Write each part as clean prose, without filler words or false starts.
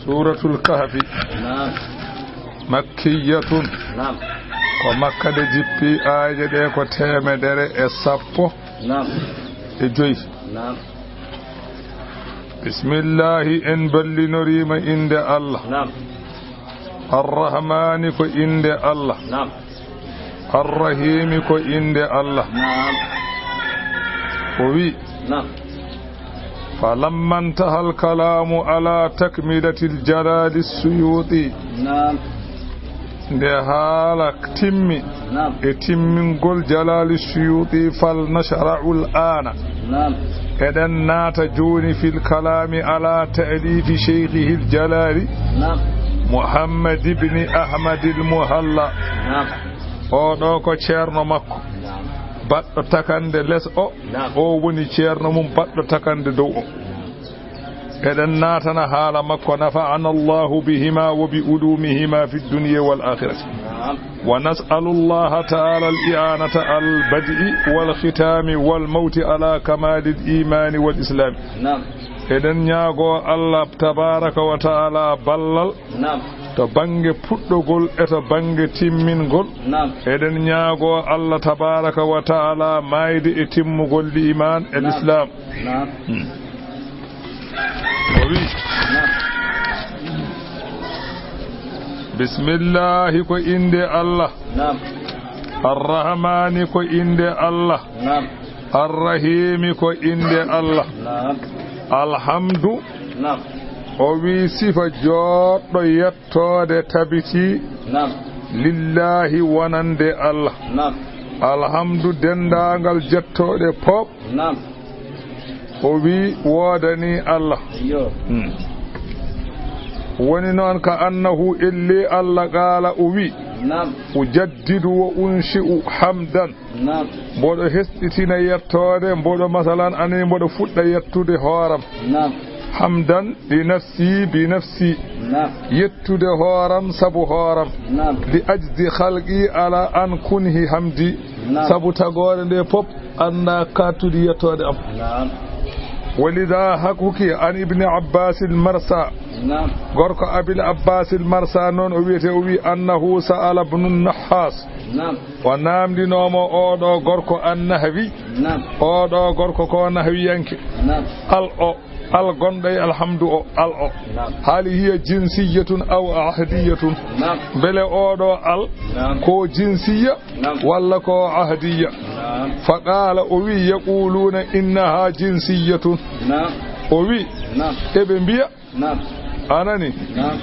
سورة الكهف مكية ومكة جبي آية ديك وتيمدر الصفو إجوي بسم الله إن بل نريم عند الله الرحمن كو عند الله الرحيم كو عند الله وي فلما انتهى الكلام على تكملة الجلال السيوطي ده حالك تمي اتمن قل جلال السيوطي فلنشرع الآن إذن نات جوني في الكلام على تأليف شيخه الجلال محمد بن أحمد المهلا أو تشيرنا مكو baɗɗo takande les o woni ceerno mum baɗɗo takande dow o eɗen natana haala makko nafa'ana Allahu bihima wa bi ulumihima fi dunya wal akhirati wa nas'alu Allah ta'ala al-i'anata al-bad'i wal khitami wal mawti ala kamal al-iman wal islam eɗen ñaago Allah tabaraka wa ta'ala ballal to bange puɗɗogol e to bange timmingol eɗen ñaago Allah tabaraka wa ta'ala mayde e timmugol iman e l'islam wi bismillahi ko inde Allah arrahmani ko inde Allah arrahimi ko inde Allah alhamdu o wi sifa joɗɗo yettode tabiti lillahi wonande Allah alhamdu dendagal jettoɗe pop o wi wodani Allah woni noon ka annahu illi Allah qala o wi ujaddidu wa unshi'u hamdan mboɗo hesɗitina yettode mboɗo masalan ani mboɗo fuɗɗa yettude hooram hamdan li nafsi bi nafsi yettude hooram sabu hooram li ajdi khalqi ala an kunhi hamdi sabu tagore nde pop anda kattude yettode am ولذا حكوكي عن ابن عباس المرسى غوركو ابي العباس المرسى نون او ويته او وي انه سال ابن النحاس ونام دي نومو اودو غوركو النحوي اودو غوركو كو نحوي يانكي al gonday alhamdu o al o hali hiya jinsiyatun aw ahdiyatun bele odo al ko jinsiya walla ko ahdiya faqala o wi yaquluna innaha jinsiyatun o wi ebe biya anani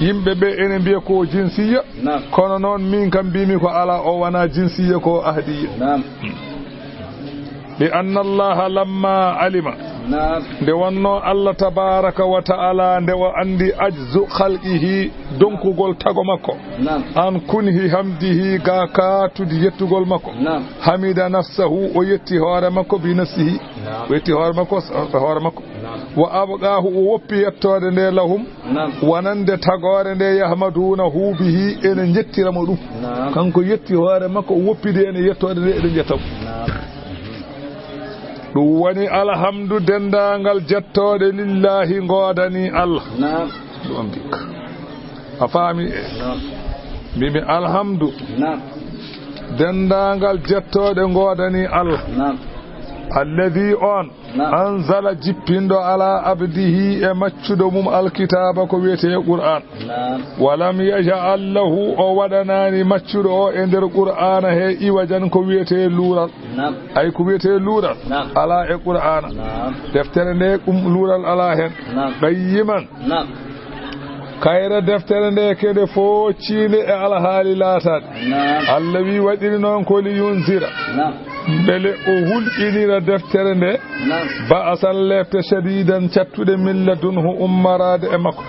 yimbe be ene biya ko jinsiya kono non min kam bimi ko ala o wana jinsiya ko ahdiya bi anna Allah lamma alima nde wonno Allah tabaraka wa ta'ala nde o andi ajzu khalqihi donkugol tago makko an kunhi hamdihi ga katudi yettugol makko hamida nafsahu o yetti hoore makko bi nafsihi o yetti hoore makko wa abqahu o woppi yettode nde lahum wonande tagore nde yahmadunahu bihi ene jettiramo ɗum kanko yetti hoore makko o woppide ene yettode nde eɗen jettam ɗum woni alhamdu dendagal jettode lillahi godani Allah ɗum bikka a faami mimi alhamdu dendagal jettode godani Allah alladhi on anzala jippindo ala abdihi e maccudo mum alkitaba ko wiyete qur'an walam yaj'al lahu o wadanani maccudo o e der qur'ana he iwajan ko wiyete lural ay ko wiyete lural ala e qur'ana deftere nde lural ala hen qayyiman kayra deftere nde kede fo ciinde e alhaali laataade Allah wi waɗiri noon ko li yunzira bele o hulƴinira deftere nde ba asan lefte shadidan cattude min ladunhu ummarade e makko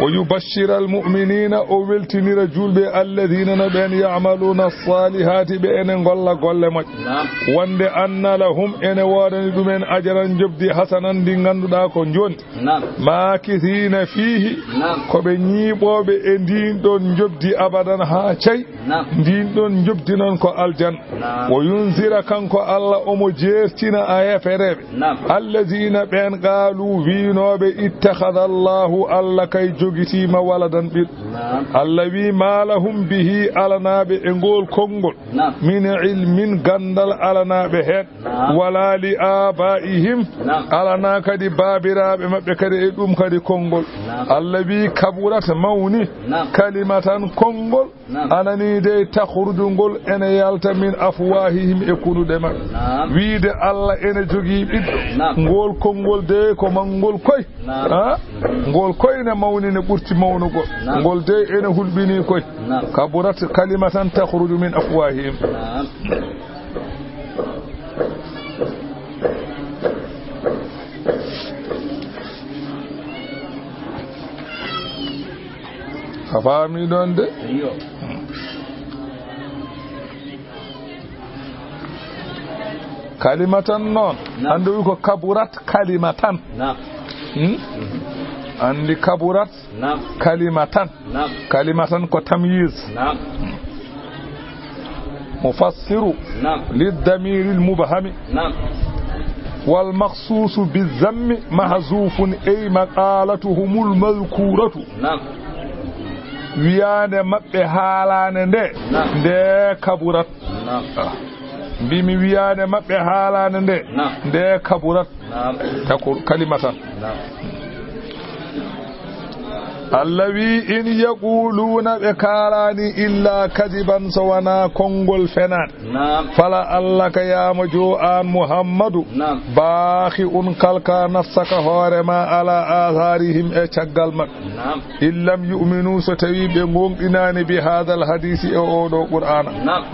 o yubashshira almu'minina o weltinira julɓe alladina no ɓen ya'maluna salihati ɓe ene golla golle moƴƴe wonde anna lahum ene wodani ɗumen ajaran jobdi hasanan ndi ganduɗa ko jondi makithina fihi koɓe ñiiɓoɓe e ndin ɗon jobdi abadan ha cay ndin ɗon jobdi noon ko aljanna o yunzira kanko Allah omo jertina a yefereɓe الذين بين قالوا فينو اتخذ الله الله كي جوجتيما ولدا بيد الذي ما لهم به علنا بإنقول كونغول من علم غندل علنا بهن ولا لآبائهم علنا كدي بابرا بمبه كدي إدوم كدي كونغول الذي كبرت موني كلمة كونغول أنني دي تخرجونغول أنا يالتا من أفواههم يكونوا دمار ويد الله أنا جوجي ngol kongol de ko mangol koy ha ngol koy na mawni ne burti mawnugo ngol de ene hulbini koy kaburat kalimatan takhruju min afwahihim afami don de kalimatan non andu ko kaburat kalimatan andi kaburat kalimatan ko tamyiz mufassiru للضمير المبهم والمخصوص بالذم محذوف أي مقالتهم المذكورة ويانا مبه حالان ده كبرت bimi wiyaade mabbe haalande nde kaburat takur kalimatan allawi in yaquluna be kalani illa kadiban sawana kongol fenat fala allaka ya majo an muhammadu baakhi un kalka nafsaka horema ala atharihim e caggal mak illam yu'minu so tawi be ngomdinani bi hadal hadisi e odo qur'ana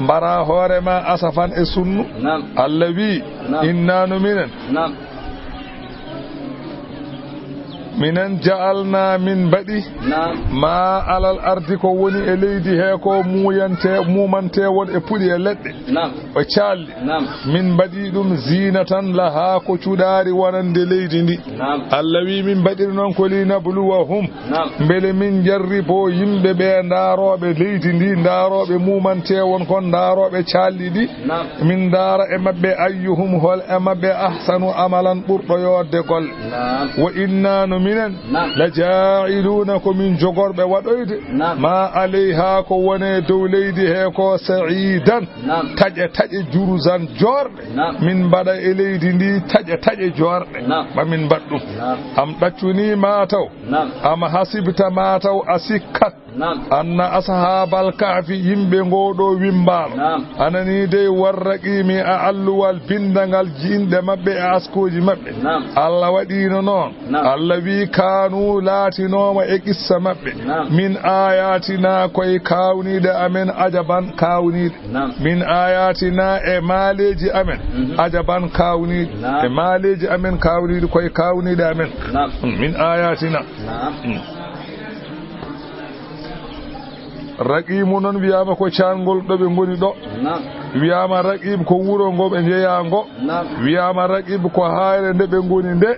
bara horema asafan e sunnu allawi inna numinen minen ja'alna min badi ma alal ardi ko woni e leydi he ko mumante won e pudi e ledde o calli min badi dum zinatan laha ko cudaari wonande leydi ndi Allah wi min badir non ko li nabluwahum bele min jarribo yimbe be ndarobe leydi ndi ndarobe mumante won kon ndarobe calli di min dara e mabbe ayyuhum hol e mabbe ahsanu amalan burdo yodde gol wa inna minen la ja'ilunako min jogorbe wadoyde ma alayha ko wone dow leydi he ko sa'idan taje juruzan jorde min bada e leydi ndi taje jorde ba min baddum am daccuni mataw am hasibta mataw asikkat anna ashabal kahfi yimbe ngodo wimbal anani de warraqimi a'allu wal bindangal jinde mabbe e askoji mabbe Allah wadino non Allah wi kanu latinoma e qissa mabbe min ayatina koy kawnide amen ajaban kawnide min ayatina e maleji amen ajaban kawnide e maleji amen kawnide koy kawnide amen min ayatina raqib non wiyama ko ciangol do be ngoni do wiyama raqib ko wuro ngo be jeyango wiyama raqib ko haare nde be ngoni nde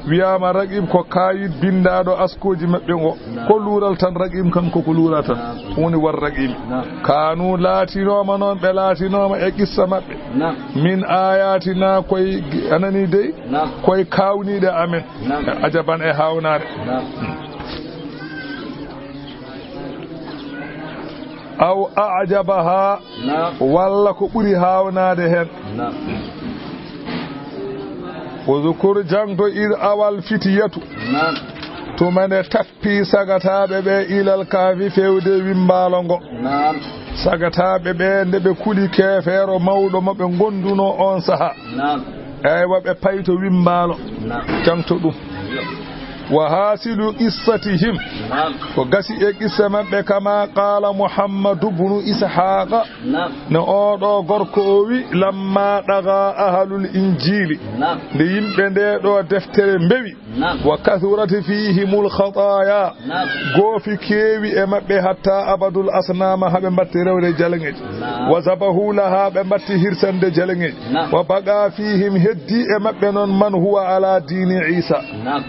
wiyama raqib ko kayit bindado askoji mabbe ngo ko lural tan raqib kanko ko lurata woni war raqib kanu latinoma non be latinoma e qissa mabbe min ayatina koy anani dey koy kawnide amen ajaban e hawnare aw a'jabaha walla ko buri hawnade hen وذكر جانتو إذ أول فتياتو تمنى تفي سغتابه be ilal kafi fewde wimbalongo sagatabe be ndebe kuli kefero mawdo mabbe gonduno on saha ay wabe payto wimbalo janto dum wa hasilu qissatihim ko gasi e qissa mabbe kama qala Muhammad ibn Ishaq na odo gorko o wi lamma daga ahlul injili de yimbe de do deftere mbewi wa kathurati fihimul khataaya gofi kewi e mabbe hatta abadul asnama habe batte rewde jalangeji wa zabahu laha be batti hirsande jalangeji wa baga fihim heddi e mabbe non man huwa ala dini Isa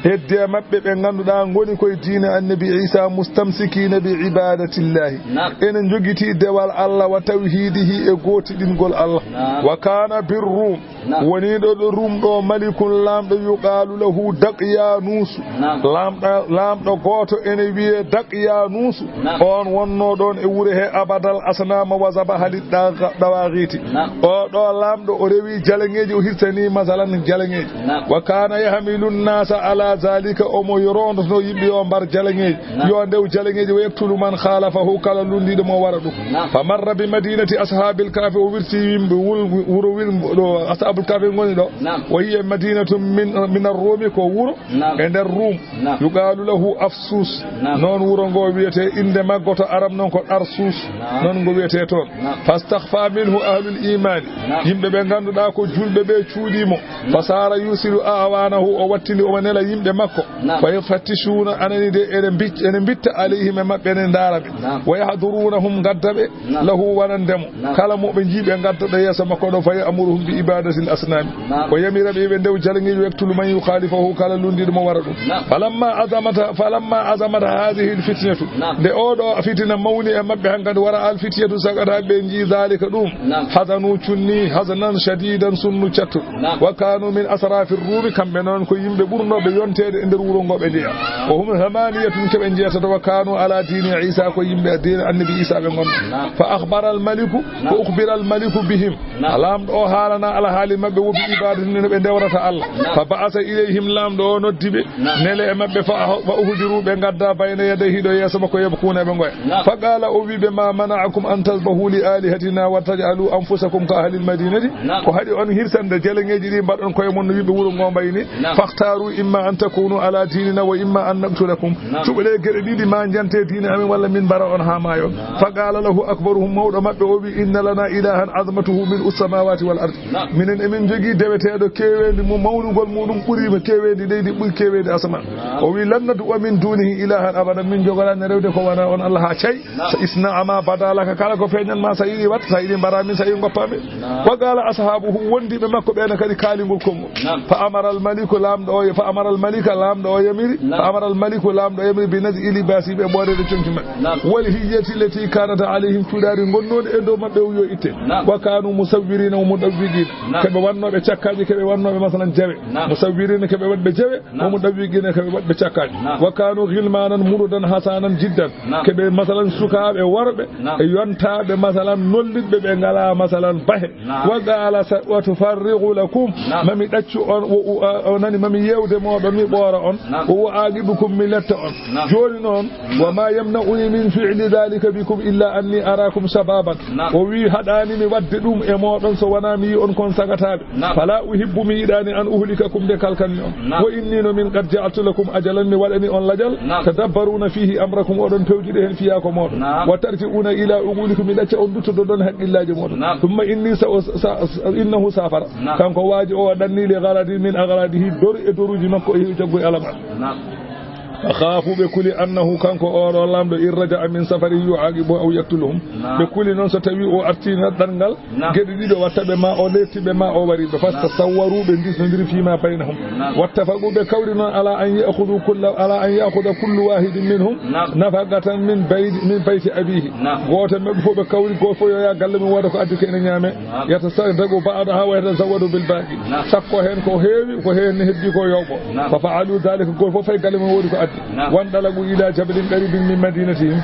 heddi e mabbe mabbe be ganduda ngoni koy diina annabi Isa mustamsikina bi ibadatillahi enen jogiti dewal Allah wa tawhidihi e gotidingol Allah wa kana birrum woni do rum do malikul lamdo yuqalu lahu Daqyanus lamdo goto ene wiye Daqyanus on wonno don e wure he abadal asnama wa zabahali dawagiti o do lamdo o rewi jalangeji o hirtani masalan jalangeji wa kana yahmilun nasa ala zalika o mo yorondo no yimbe o mbar jalangeji yo ndew jalangeji wayaktulu man khalafahu kala lundido mo wara dum fa marra bi madinati ashabil kafi o wirti yimbe wuro do ashabul kafi ngoni do wa hiya madinatu min ar-rum ko wuro e der rum yuqalu lahu afsus non wuro ngo wiete inde maggoto aram non ko arsus non ngo wiete ton fastakhfa minhu ahlul iman yimbe be ganduda ko julbe be cuudimo fasara yusilu awanahu o wattini o manela yimbe makko fa yafattishuna anani de ene bitta alayhim mabbe ne darabe wa yahdurunahum gaddabe lahu wanandemo kala mo be jibe gadda yeso makko do fa amuruhum bi ibadatil asnam wa yamirabe be ndew jalngi wektul man yukhalifahu kala lundi mo waradu falamma azamata hadhihi alfitnatu de odo fitina mawni e mabbe hangad wara alfitiyatu sagata be ji zalika dum hazanu chunni hazanan shadidan sunnu chattu wa kanu min asrafir rumi kambe non ko yimbe burnobe yontede e der wuro ngobe dia o hum hamaniyatun kebe jiyata wa kanu ala dini Isa ko yimbe dina annabi Isa be gon fa akhbara al maliku fa ukhbira al maliku bihim alam do halana ala hali mabbe wobi ibadatin ne be dewrata Allah fa ba'asa ilayhim lam do noddibe nele e mabbe fa uhudiru be gadda bayna yadayhi do yeso makko yebkuna be ngoy fa qala o wi be ma mana'akum an tasbahu li alihatina wa taj'alu anfusakum ka ahli al madinati ko hadi on hirsande jelengeji di badon koy mon wibe wuro ngombayni fakhtaru imma an takunu ala dinina wa imma an naqtulakum tubele gere didi ma jante dina amin walla min bara on ha mayo fa qala lahu akbaruhum mawdo mabbe o wi inna lana ilahan azmatuhu min as-samawati wal ard minen emin jogi dewetedo kewendi mo mawlugol mudum buri be kewendi deydi buri kewendi asman o wi lannatu wa min dunihi ilahan abadan min jogorane rewde ko wana on Allah ha cey sa isna ama badalaka kala ko feñan ma sa yidi wat sa yidi barami sa yidi goppame wa qala ashabuhu wondi be makko be na kadi kalingol kongo fa amara al maliku lamdo fa amara al malika lamdo yamiri fa amara al maliku lamdo yamiri bi nazi libasi be bode de chonki mabbe wal hijati lati kanat alayhim tudari gonnode e do mabbe yo itte wa kanu musawwirina wa mudawwigina kebe wannobe ciakkaji kebe wannobe masalan jawe musawwirina kebe wadbe jawe wa mudawwigina kebe wadbe ciakkaji wa kanu ghilmanan murudan hasanan jiddan kebe masalan sukabe warbe e yontabe masalan nollidbe be ngala masalan bahe wa qala wa tufarriqu lakum mami daccu on nani mami yewde modon mi bora on wa agibukum millata on joni non wa ma yamna'uni min fi'li dhalika bikum illa anni arakum shababan o wi hadani mi wadde dum e modon so wana mi on kon sagatabe fala uhibbu mi idani an uhlikakum de kalkanni on wa inni no min qad ja'altu lakum ajalan mi wadani on lajal tadabbaruna fihi amrakum odon pewjide hen fiya ko modon wa tarji'una ila ugulikum dacca on dutto don haqqillaji modon thumma inni innahu safara kanko waji o danni li gharadi min aghradihi dor e doruji makko e joggo alama akhafu be kuli annahu kanko oro lamdo irraja min safari yu'aqibu aw yaqtuluhum be kuli non so tawi o artina dangal gede dido wattabe ma o letibe ma o wari be fasta sawaru be disndir fi ma bainahum wattafaqu be kawri non ala an ya'khudhu kullu wahidin minhum nafaqatan min bayti abihi goto mabbe fo be kawri go fo yo ya galle min wada ko addu ke ene nyame yata sadago ba'da ha wa yazawadu bil baqi sakko hen ko heewi ko hen heddi ko yobo fa fa'alu dhalika go fo fay galle min wodi ko وانطلقوا إلى جبل قريب من مدينتهم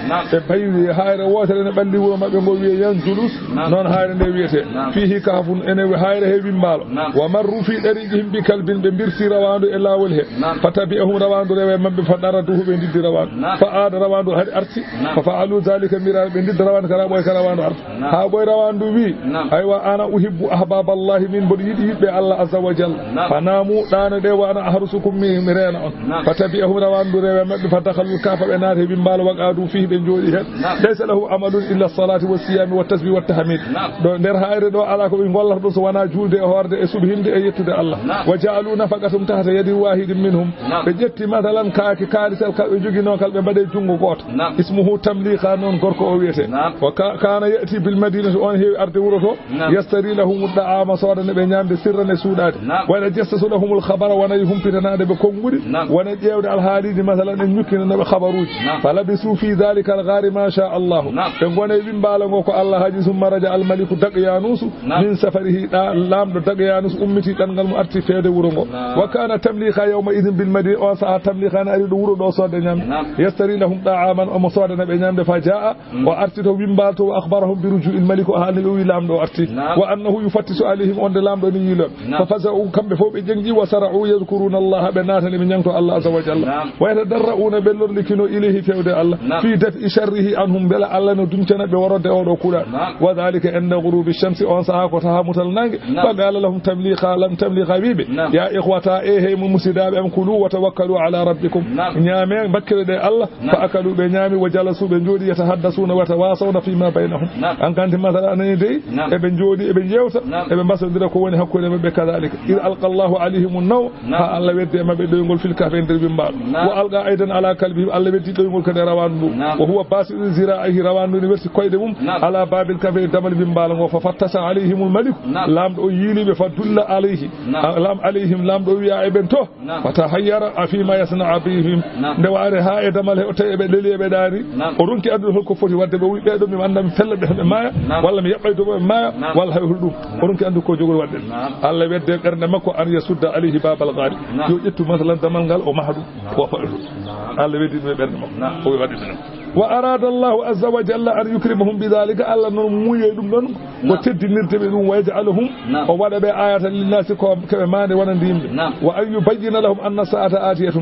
بيوي هاير واتر نبلي وما بيقول ينزلوس نون هاير نبيته فيه كهف إنه هاير هيبين مال ومروا في طريقهم بكلب بمبرسي رواند إلا وله فتبعهم رواند روا من بفدارته بندد رواند فعاد رواند هاي أرسي ففعلوا ذلك مرار بندد رواند كرابوي كرواند أرس هابوي رواند بي أيوة أنا أحب أحباب الله من بريده بالله عز وجل فناموا دان دي وأنا أحرسكم من مرينا فتبعهم رواند rewe mabbe fa dakhalu kafa be naate bi mbalo waqadu fihi be jodi hen laysa lahu amalun illa as-salati was-siyami wat-tasbih wat-tahmid do der hayre do ala ko be gollata do so wana julde e horde e subhinde e yettude Allah wa ja'alu nafaqatum tahta yadi wahidin minhum be jetti matalan kaaki kaalisal ka be jogino kal be bade jungo goto ismuhu tamliqa non gorko o wiete wa kana yati bil madinati on heewi arde wuro to yastari lahum da'ama sodane be nyamde sirrane suudade wala jassasu lahum al khabara wana yuhumpitanade be kongudi wana jewde al halidi matalan en nyukkina nabe khabaruji falabisu fi dhalika al ghari ma sha Allah be gone wimbala go ko Allah haji summa raja al maliku daqyanusu min safarihi lamdo daqyanus ummiti dangal mu arti fede wuro go wa kana tamliqa yawma idin bil madina wa sa tamliqa na arido wuro do sodde nyam yastari lahum da'aman o sodana be nyamde fa jaa wa arti to wimbalto wa akhbarahum bi ruju'il maliku halilu lamdo arti wa annahu yufattisu alayhim on de lamdo ni yilo fa faza'u kambe fo be jengi wa sara'u yadhkuruna Allah be natani min nyanto Allah azza wa jalla wa yatadarrauna bellor likino ilayhi fewde Allah fi daf'i sharrihi anhum bela Allah no dumtana be worode o do kula wa dhalika inda ghurubi shamsi on saha ko tahamutal nange fa qala lahum tamliqa lam tamliqa bibi ya ikhwata ehe musidabe am kulu wa tawakkalu ala rabbikum nyame bakkere de Allah fa akalu be nyami wa jalasu be jodi yatahaddasuna wa tawasawna fima bainahum an kanti masala anani de e be jodi e be jewta e be basodira ko woni hakkude mabbe kadalika il alqa Allahu alayhim an-naw fa Allah wedde mabbe doygol fil kafe der bimbal wa alqa aidan ala kalbi Allah weddi doygol kade rawandu wa huwa basiru zira'ihi rawandu ni werti koyde mum ala babil kafe damal bimbal go fa fattasa alayhim al-malik lamdo yilibe fa dulla alayhi lam alayhim lamdo wi'a e ben to fata hayyara afima yasna'a bihim de ware ha e damal o taybe lelibe daari o runki addu holko foti wadde be wi be do mi andam fella be maya walla mi yabbay do maya walla hay huldum o runki andu ko jogol wadde Allah wedde bernde makko an yasudda alayhi babal ghari yo jettu masalan damal gal o mahdu o fa Allah weddi be bernde makko o wadde وأراد الله عز وجل أن يكرمهم بذلك ألا نموي دم وتدنرت بهم ويجعلهم ووضع بآية للناس كما وننديم وأن يبين لهم أن الساعة آتية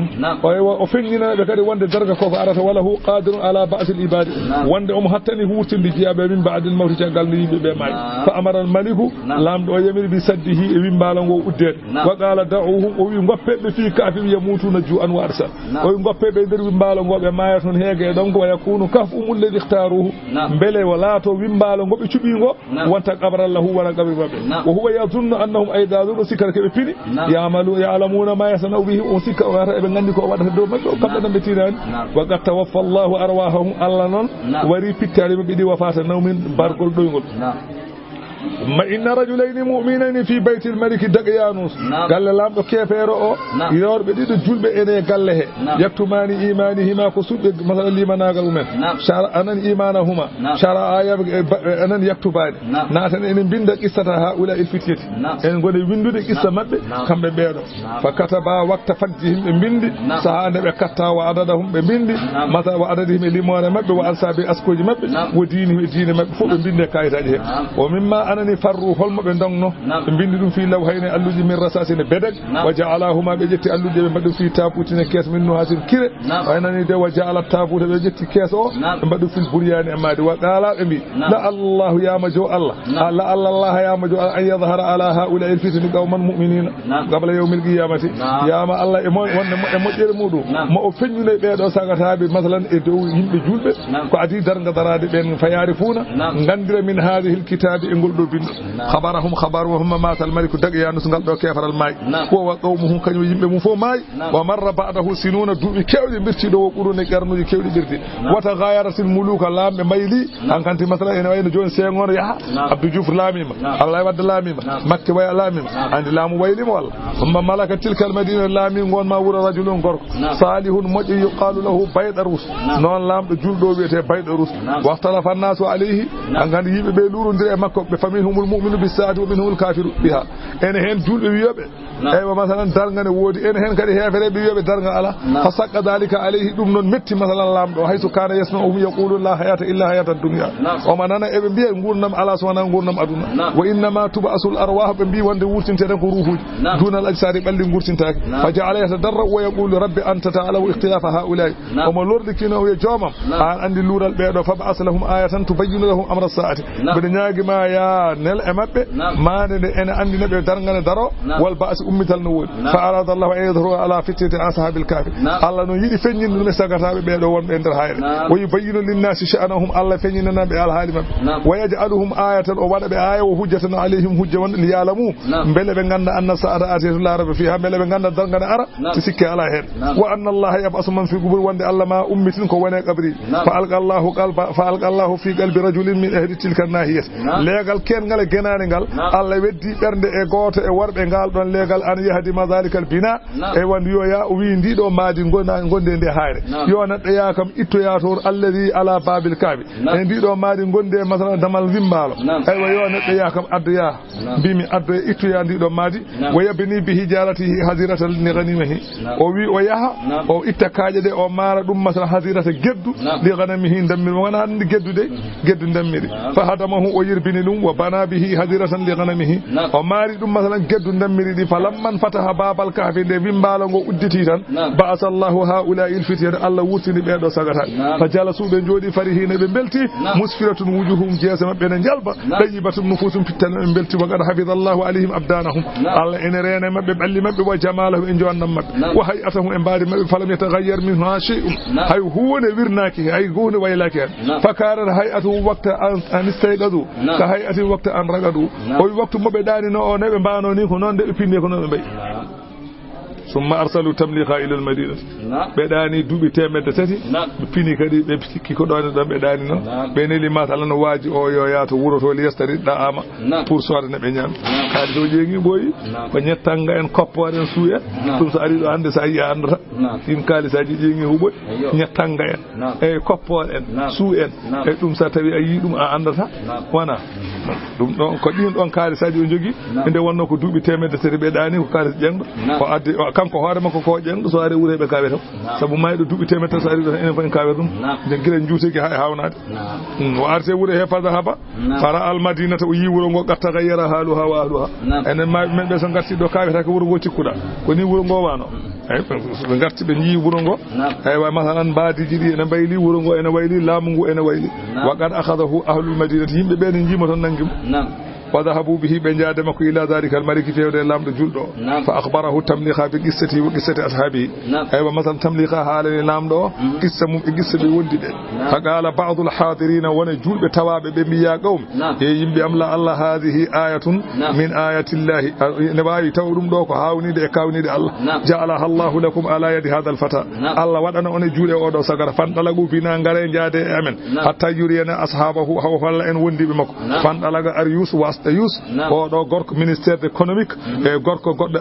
وفننا بكري وند درجة كفارة وله قادر على بأس العباد وند حتى نهوت بجيابه من بعد الموت قال لي بماي فأمر الملك لام دو يمر بسده من بالغ ودين وقال دعوهم ويغفب في كافر يموتون جوعا وارسا ويغفب در من بالغ بماي تون هيغه دونك يكون كفهم الذي اختاروه بل ولا تو ويمبالو غبي تشبيغو وانت قبر الله ولا قبر بابه وهو يظن انهم ايضا ذو سكر كبي يعلمون ما يصنعوا به وسك وراء بغندي كو wadata do mabbe kambe dambe tinani wa tawaffa Allahu arwahum Allah non wari pittari be bidi wafata nawmin bargol doygol ما إن رجلين مؤمنين في بيت الملك دقيانوس قال لامدو كيفيرو او يور بدي جولب اني قاله يكتمان ايمانهما كسود مثلا لي مناغل من شرع ان ايمانهما شرع ان يكتبان ناتن ان بند قصه هؤلاء الفتيه ان غودي ويندو قصه مبه كامبه بيدو فكتبا وقت فجهم بند ساند بكتا وعددهم بند متى وعددهم لمون مبه وانساب اسكوجي مبه ودينه دين مبه فوب بند كايتاجي ومما أنني فروا هم بندقنه بندقوا في لوحين ألوجي من رساسين بدك وجعلهما بجت ألوجي بدو في تابوتين كيس من نهاسين كير وأنني ده وجعل التابوت بجت كيس أو بدو في البريان أمادي وقال أمي لا الله يا مجو الله لا الله يا مجو أن يظهر على هؤلاء الفتن قوما مؤمنين قبل يوم القيامة يا ما الله إمون وان مودو ما أفنوا بيدو ساقتها مثلا إدو يمبي جولب كأتي درنگ دراد بين فيعرفون غندر من هذه الكتاب إنقل بين خبرهم خبر وهم مات الملك دقيانوس قال دو كفر الماء هو وقومه كانوا يمبي مو فو ماي ومر بعده سنون دوبي كيودي بيرتي دو قرون كارنو كيودي بيرتي وتغايرت الملوك لام ميلي ان كانت مثلا ان وين جون سيغور يا عبد جوف لامي الله ود لامي مكه وي لامي عند لام ويلي والله ثم ملك تلك المدينه لامي غون ما ور رجل غور صالح مجي يقال له بيدروس نون لام جولدو بيته بيدروس واختلف الناس عليه ان كان يبي بي لوروندير مكه فمنهم المؤمن بالساعه ومنهم الكافر بها ان هن جولبه ويوبه ايوا مثلا دارغane wodi en hen kadi hefere be yobe darga ala fasaqqa dalika alayhi dum non metti masalan lamdo hayso kana yasma'u yaqulu la hayata illa hayata ad-dunya o manana e be biya ngurnam ala sona ngurnam aduna wa inna ma tub'asul arwah be bi wonde wurtinte ko ruhuji dunal ajsari balli ngurtintaake fa ja'ala yatadarra wa yaqulu rabbi anta ta'ala ikhtilaf ha'ula'i o mo lordi kino jomam an andi lural be do fa ba'as lahum ayatan tubayyinu lahum amra as-sa'ati be nyaagi ma ya ha nel e mabbe maande de ene andi nabe darngane daro wal ba'si ummital no wodi fa arada Allah an yadhuru ala fitnati ashabil kahfi Allah no yidi feññinde dum sagatabe be do wonbe nder hayre wa yubayyinu lin nasi sha'anahum Allah feññina be al hali mabbe wa yaj'aluhum ayatan o wada be aya wa hujjatan alayhim hujja won li ya'lamu bele be ganda anna sa'ada atatu la rabbi fiha bele be ganda darngane ara ti sikke ala hen wa anna Allah yab'asu man fi qubur wonde Allah ma ummitin ko wone qabri fa alqa Allahu fi qalbi rajulin min ahli tilka nahiyat legal ken ngal genane ngal Allah weddi bernde e goto e worbe ngal don legal an yahdi mazalikal bina e wandi yo ya wi ndido maadi gonde nde hayre yo neddo ya kam itto ya to alladhi ala babil kabi e ndido maadi gonde masalan damal wimbalo ay wa yo neddo ya kam addo ya bimi addo itto ya ndido maadi wa yabni bi hijaratihi haziratal ni ghanimihi o wi o yaha o itta kaaje de o mara dum masalan hazirata geddu li ghanimihi dammi wana andi geddu dammiri fa hadamahu o yirbini dum wa bana bihi haziratan li ghanimihi o mari dum masalan geddu dammiri di falamman fataha babal kahfi de wimbalo go udditi tan ba'asallahu haula il fityat Allah wurtini be do sagata fa jalasu be jodi farihina be belti musfiratun wujuhum jasa mabbe ne jalba tayyibatun nufusum fitan be belti wa qad hafizallahu alaihim abdanahum Allah ene rene mabbe balli mabbe wa jamalahu en jonnam mabbe wa hay'atuhum en baadi mabbe falam yataghayyar minha shay'un hay huwa wirnaki hay gune waylaki fakara hay'atu waqta an istayqadu ka hay'ati waqta an ragadu o waqtu mabbe dani no o ne be baano ni ko non de pinde ko non be bay ثم أرسلوا تمليخا إلى المدينة بداني دوبي تيمد تاتي بيني كدي بيكي كدوان دم بداني نو بيني لي مثلا واجي أو ياتو ورثو ليستري دا أما pour soir نبي نيام كاري تو جيني بوي بنيتانغا إن كوبوارن سويا ثم سأري دو عند سايا عندرا إن كاري ساجي جيني هو بوي نيتانغا إن كوبوارن سويا ثم ساتبي أي دم عندرا وانا dum don ko din don kaari saji on jogi inde wonno ko duubi temedde tati be dani ko kaari jengdo ko addi kanko hoore makko ko jengdo so ari wurebe kaabe to sabu maydo duubi temedde so ari do enen fan kaabe dum jengire juuteki hay hawnade o arte wure he fada haba fara al madinata o yi wuro ngo gatta gayyara haluha wa ahluha enen men be so garti do kaabe ta ko wuro ngo cikkuda ko ni wuro ngo wano ay be garti be yi wuro ngo ay wa masalan baadi jidi ene bayli wuro ngo ene wayli laamu ngo ene wayli wa qad akhadahu ahlul madinati yimbe be ne jima ton nangim وذهبوا به بنجادمك إلى ذلك الملك في يوم اللام جلده فأخبره تمليخا بقصته وقصة أصحابه أيوة مثلا تمليخا حالا اللام دو قصة بولد فقال بعض الحاضرين ونجول بتواب بمياه قوم يجب بأملا الله هذه آية من آيات الله نباي تورم دوك هاوني دي كاوني دي الله جعلها الله لكم على يد هذا الفتى الله ودنا ونجول أودو سكر فانطلقوا فينا نغارين جادي أمن حتى يرينا أصحابه هو فلا إن وندي بمكو فانطلق أريوس Astayus o do gorko ministère économique e gorko goddo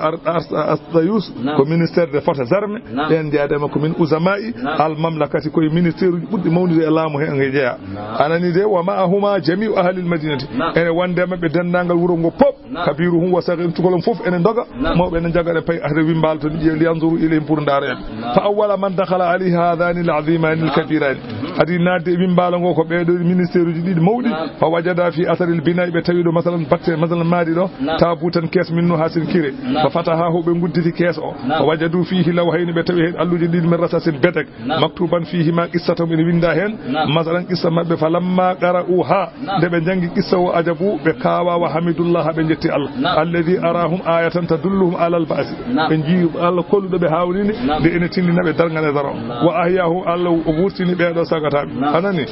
Astayus ko ministère des forces armées en jaadema ko min uzamai al mamlakati ko ministère buddi mawnude e laamu he ngejeya anani de wa ma'ahuma jami'u ahli al madinati ene wande mabbe dendangal wuro ngo pop kabiruhum wa sagin tukolom fof ene doga mawbe ene jagade pay ahre wimbal to je yanzuru ilayhim pour ndare fa awwala man dakhala ali hadani al aziman al kabiran hadi nadde wimbal ngo ko beedo ministère uji didi mawdi fa wajada fi athar al bina be tawido مثلا بات مثلا مادي دو تابوتن كيس منو حاسن كيري ففتحه به غدتي كيس او وجدوا فيه لوحين بتوي الوجي دي من رصاص بدك مكتوبا فيه ما قصه من ويندا هن مثلا قصه مبه فلما قرؤوها دبه جانغي قصه واجبوا بكاوا وحمد الله بنجتي الله الذي اراهم ايه تدلهم على البعث بنجي الله كل دبه هاوني دي انتين نبه درغane daro wa ahyahu Allah wurtini be do sagata anani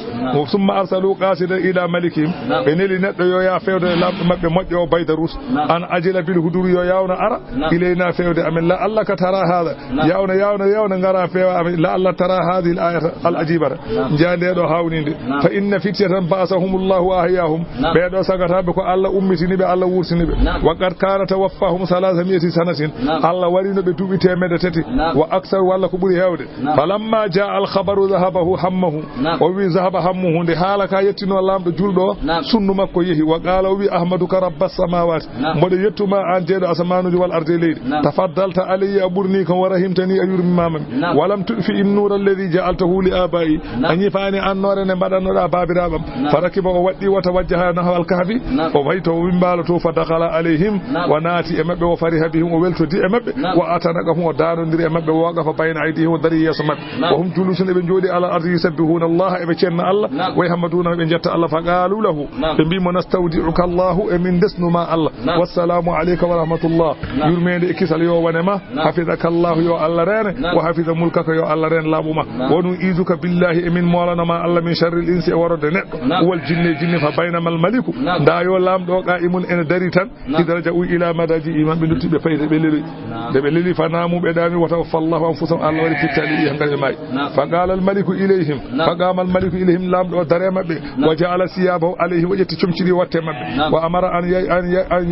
ثم ارسلوا قاصدا الى ملكهم beneli neddo yo ya fewde lambe mabbe mojjo baydarus an ajila bil huduri yo yawna ara ilayna fewde amin la Allah ka tara hada yawna ngara fewa amin la Allah tara hadhihi al ayat al ajibara jande do hawninde fa inna fityatan ba'asahumullahu wa ahyahum be do sagata be ko Allah ummitini be Allah wurtini be wa qad kana tawaffahum 300 sanatin Allah warino be dubi temede tati wa aksar walla ko buri hewde falamma jaa al khabaru dhahabahu hammuhu wa wi dhahaba hammuhu de halaka yettino lamdo juldo sunnu makko yehi wa qala wi ahmaduka rabbas samawati mbodo yettuma an jeedo asmanuji wal ardi leydi tafaddalta alayya aburni kan wa rahimtani ayurmi mamam walam tudfi an-nur alladhi ja'altahu li abai anyi fani annore ne badanoda babirabam farakiba o waddi wa tawajjaha nahwal kahfi o wayto wimbalo to fadakhala alayhim wa nati e mabbe o fariha bihim o welto di e mabbe wa atanaka hu o daadondiri e mabbe waga fa bayna aydihim wa dari yasmat wa hum julusun be jodi ala ardi yusabbihu yusabbihuna Allah e be cenna Allah wa yahmaduna be jetta Allah fa qalu lahu be bi mo nastawdi'uka Allah e min desnuma Allah wassalamu alayka wa rahmatullah yurmede ikisal yo wanema hafizaka Allah yo Allah rene wa hafiza mulkaka yo Allah ren labuma wonu izuka billahi e min molana ma Allah min sharril insi e warode neddo wal jinni fa baynamal maliku da yo lamdo qa'imun en dari tan idraja ila madaji iman be duttibe fayde be leli de be leli fa namu be dami wa tawafallahu anfusahum Allah wari fitali hangal may fa qala al maliku ilayhim fa qama al maliku ilayhim lamdo dare mabbe wa ja'ala siyabahu alayhi wajati chumchiri watte mabbe wa amara an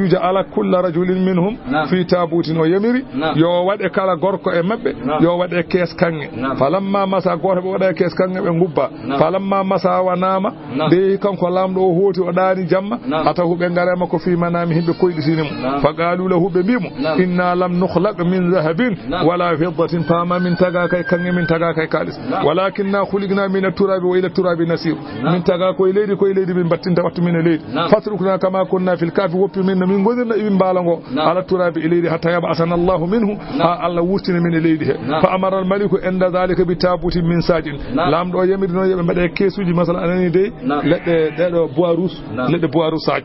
yaj'ala kullu rajulin minhum fi tabutin wa yamiri yo wade kala gorko e mabbe yo wade kes kange falamma masa goto be wade kes kange be ngubba falamma masa wa nama de kanko lamdo o hoti o daani jamma atahu be ngarema ko fi manami himbe koyditinimu fa qalu lahu be bimu inna lam nukhlaq min dhahabin wala fiddatin fama min taga kay kange min taga kay kalis walakinna khuliqna min at-turabi wa ila at-turabi nasir min taga koy leydi min battinta wattu min leydi fatrukna kama kunna fil kafi woppi min godina ibn balango ala turabi ilaydi hatta yaba asana Allah minhu ha Allah wurtina min leydi he fa amara al maliku inda zalika bi tabuti min sajin lamdo yamiri no yebe mbade kesuji masala anani de ledde dedo boarus saj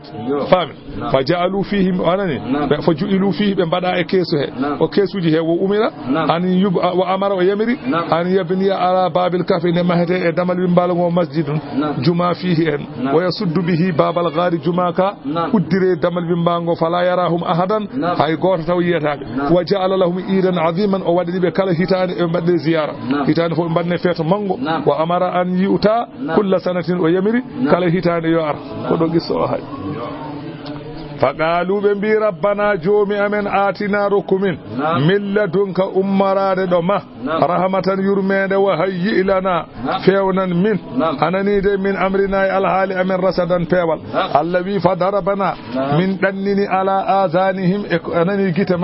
fami fa ja'alu fihi anani fa ju'ilu fihi be mbada e kesu he o kesuji he wo umira an yub wa amara wa yamiri an yabni ala babil kafi ne mahete e damal bi balango masjidun juma fihi en wa yasuddu bihi babal ghari jumaka uddire damal bi bango fala yarahum ahadan hay goto taw yetabe wa ja'ala lahum idan aziman o wadi be kala hitane e badde ziyara hitane fo badne feto mango wa amara an yuta kull sanatin wa yamiri kala hitane yo ar ko do gisso hay فقالوا بنبي ربنا جومي أمن آتنا ركمين من لدنك أمراد دمه رحمة يرمين وهيئ لنا فيونا من أنني دي من أمرنا الحال أمن رسدا فيوال الذي فضربنا من دنني على آذانهم أنني جتم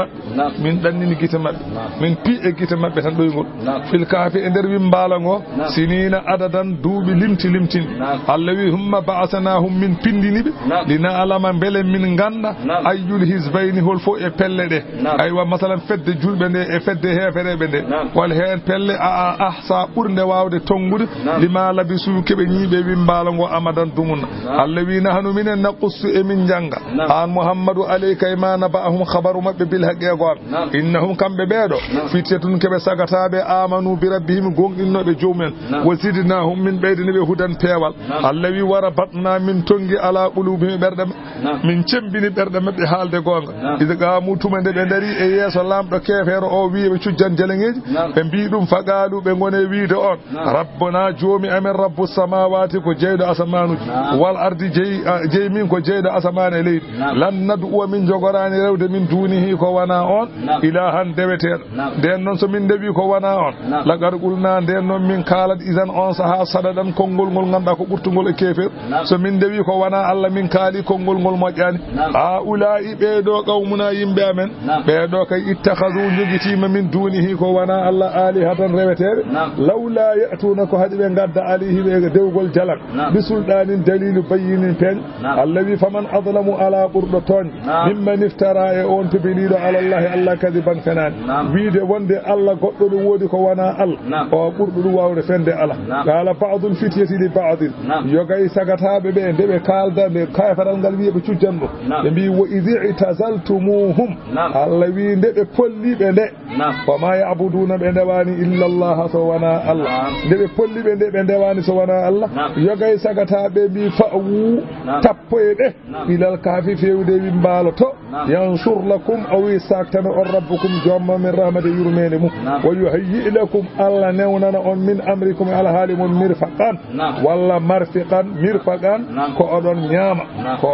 من دنني جتم من بي جتم بتنبيغول في الكافي اندر بمبالغو سنين عددا دوب لمتين الذي هم بعثناهم من بندني لنعلم بل من ayyul hizbayni hol fo e pelle de aywa masalan fedde julbe de e fedde heferebe de wal hen pelle ahsa burde wawde tongude lima labisu kebe nyibe wi mbalango amadan dumun allawina hanu minen naqussu e min janga an muhammadu alayka imana ba'hum khabaru mabbe bil haqqi gon innahum kambe beedo fitetun kebe sagatabe amanu bi rabbihim gonginobe joomen wazidnahum min beydine be hudan pewal allawi warabatna min tongi ala qulubihim berdam min cembini berde mabbe haalde gonga ida ga mutumande be dari e yeso lamdo kefero o wi be cujjan jelengeji be bi dum fagalu be ngone wiide on rabbuna joomi amen rabbus samawati ko jeydo asmanu wal ardi jey min ko jeydo asmane leydi lan nadu min jogorani rewde min dunihi ko wana on ilahan deweter den non so min dewi ko wana on la gargulna den non min kalat izan on saha sadadan kongol ngol ganda ko burtugol e kefer so min dewi ko wana Allah min kaali kongol ngol mojjani ulai beedo qawmuna yimbe amen beedo kay ittakhadhu jogitima min dunihi ko wana Allah alihatan rewetere laula ya'tuna ko hadi be gadda alihi be dewgol jalak bisuldanin dalilu bayyinin pen allazi faman adlamu ala qurdaton mimman iftara e on to bilido ala Allah kadiban fanan wiide wonde Allah goddo do wodi ko wana Allah o burdu wawde fende Allah qala ba'dul fityati li ba'd yogay sagatabe be debe kalda be kayfaral gal wiebe cujjanno be bi wa idhi tazaltumuhum allawi ndebe pollibe nde wa ma ya'buduna be ndewani illa Allah so wana Allah ndebe pollibe nde be ndewani so wana Allah yogay sagatabe bi fa'u tappoyde ilal kafi fewde wi mbaloto yansur lakum aw saktana rabbukum jomma min rahmati yurmene mu wa yuhayyi lakum alla newnana on min amrikum ala halimun mirfaqan walla marfiqan mirfaqan ko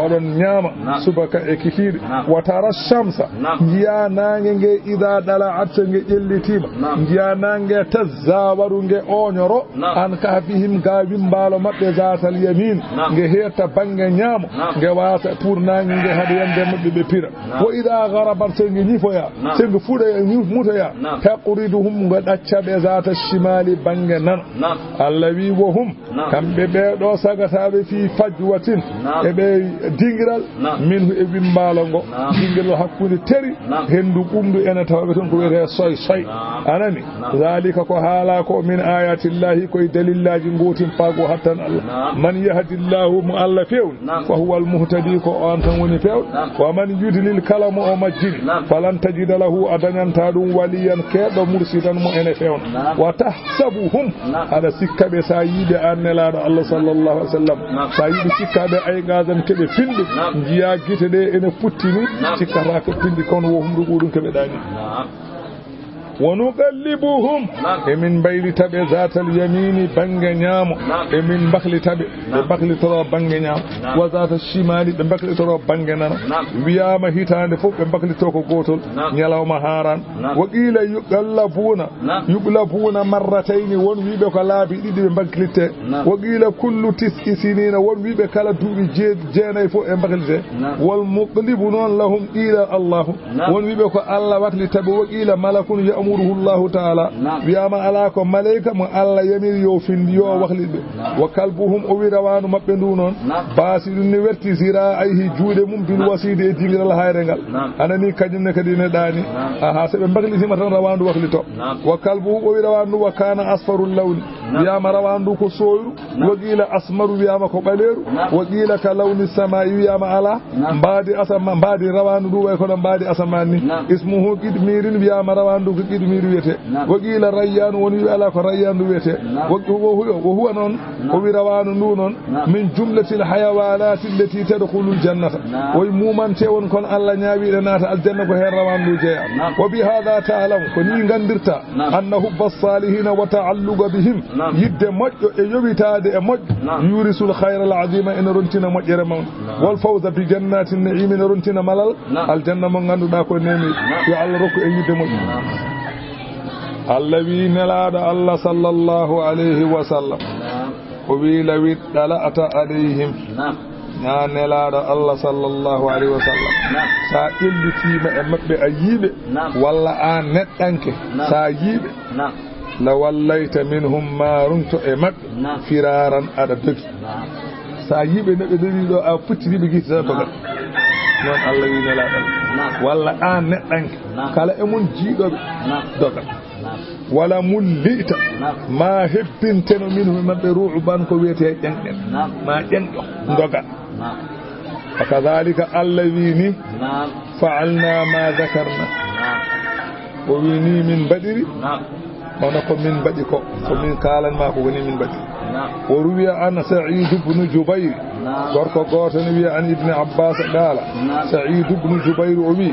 odon nyama subaka e kifir wa tara shamsa jiya nange nge ida dala atse nge jellitima jiya nange tazawaru nge onyoro an kafihim gawi mbalo mabbe zatal yamin nge heta bange nyamo nge wasa pour nange nge hade yande mabbe be pira wa ida gharabat sengi nifoya sengi fuda mutoya taqriduhum ga daccabe zata shimali bange nan allawi wa hum kamɓe ɓeeɗo sagataɓe fi fajwatin eɓe dingiral minhu e wimbalo ngo dingiral hakkude teri hendu ɓumdu ene tawaɓe toon ko wiyete soy soy anani zalika ko haala ko min ayatillahi koye dalillaji gotin paago hattan Allah man yahdillahu mo Allah fewni fa huwa almuhtadi ko on tan woni pewɗo wa man yudlil kala mo o majjini falan tajida lahu adañanta ɗum waliyan keɗɗo mursidan mo ene fewna wa tahsabuhum aɗa sikkaɓe sa yiiɓe annelaɗo Allah sallallahu alaihi wasallam sa yiiɓe sikkaɓe ay gadan keɓe finde jiya guite ɗe ene puttini sikkata ko pindi kono wo humɗo ɓuɗum keɓe ɗani ونقلبهم من بين تبع ذات اليمين بنجنيام من بخل تبع بخل ترى بنجنيام وذات الشمال بخل ترى بنجنا وياما هيتان فوق بخل توكو غوتل نيلاو مهاران وقيل يقلبون مرتين ون ويبه كلا بيدي بنكلته وقيل كل 9 سنين ون ويبه كلا دوبي جيناي فوق بخلته والمقلبون لهم الى الله ون ويبه كو الله وقل تبع وقيل ملك يأمره الله تعالى وياما علاكم ملائكة من الله يمير يوفين يو وخلد وكلبهم أويروان مبندون باسد نورتي زراعيه جود من بالوسيد يجيغر الهيرنغال أنا ني كجن كدين داني حسب بغلي سي متان روان وخلتو وكلبهم أويروان وكان أصفر اللون وياما روان كو سوير وقيل أسمر وياما كو بلير وقيل كلون السماء وياما على بعد أسمان بعد روان دو ويكون بعد أسماني اسمه قدمير وياما روان دو قدمير ويته وقيل ريان وني على ريان ويته وهو نون وبروان نون من جملة الحيوانات التي تدخل الجنة ويمومن تيون كون الله نيابي نات الجنة كو هير روان دو جيا وبهذا تعلم كوني غاندرتا أن حب الصالحين وتعلق بهم يد مجو يوبيتاد مجو يورث الخير العظيم ان رنتنا مجره من والفوز بجنات النعيم ان رنتنا ملال الجنة من غاندو كو نيمي يو الله ركو يد مجو الذي نلاد الله صلى الله عليه وسلم وبيل ودلأت عليهم يا نلاد الله صلى الله عليه وسلم سا إلي فيما أمبي أييب ولا آن نتنك سا أييب لوليت منهم ما رنت أمب فرارا أدبك سا أييب نبدي دو أفتي بيجي سبب non Allah wi nelaɗal walla an neɗɗanke kala e mun jiiɗoɓe dogal wala mun liita ma hebbinteno min maɓɓe ruuban ko wiyete ƴenɗen ma ƴenɗo dogal fakadhalika Allah wi ni fa'alna ma dhakarna o wi ni min mbaɗiri hono ko min mbaɗi ko min kalanma ko woni min mbaɗi o ruwiya an Sa'id ibn Jubayr gorko goto ne wiya an Ibn Abbas qala Sa'id ibn Jubayr o wi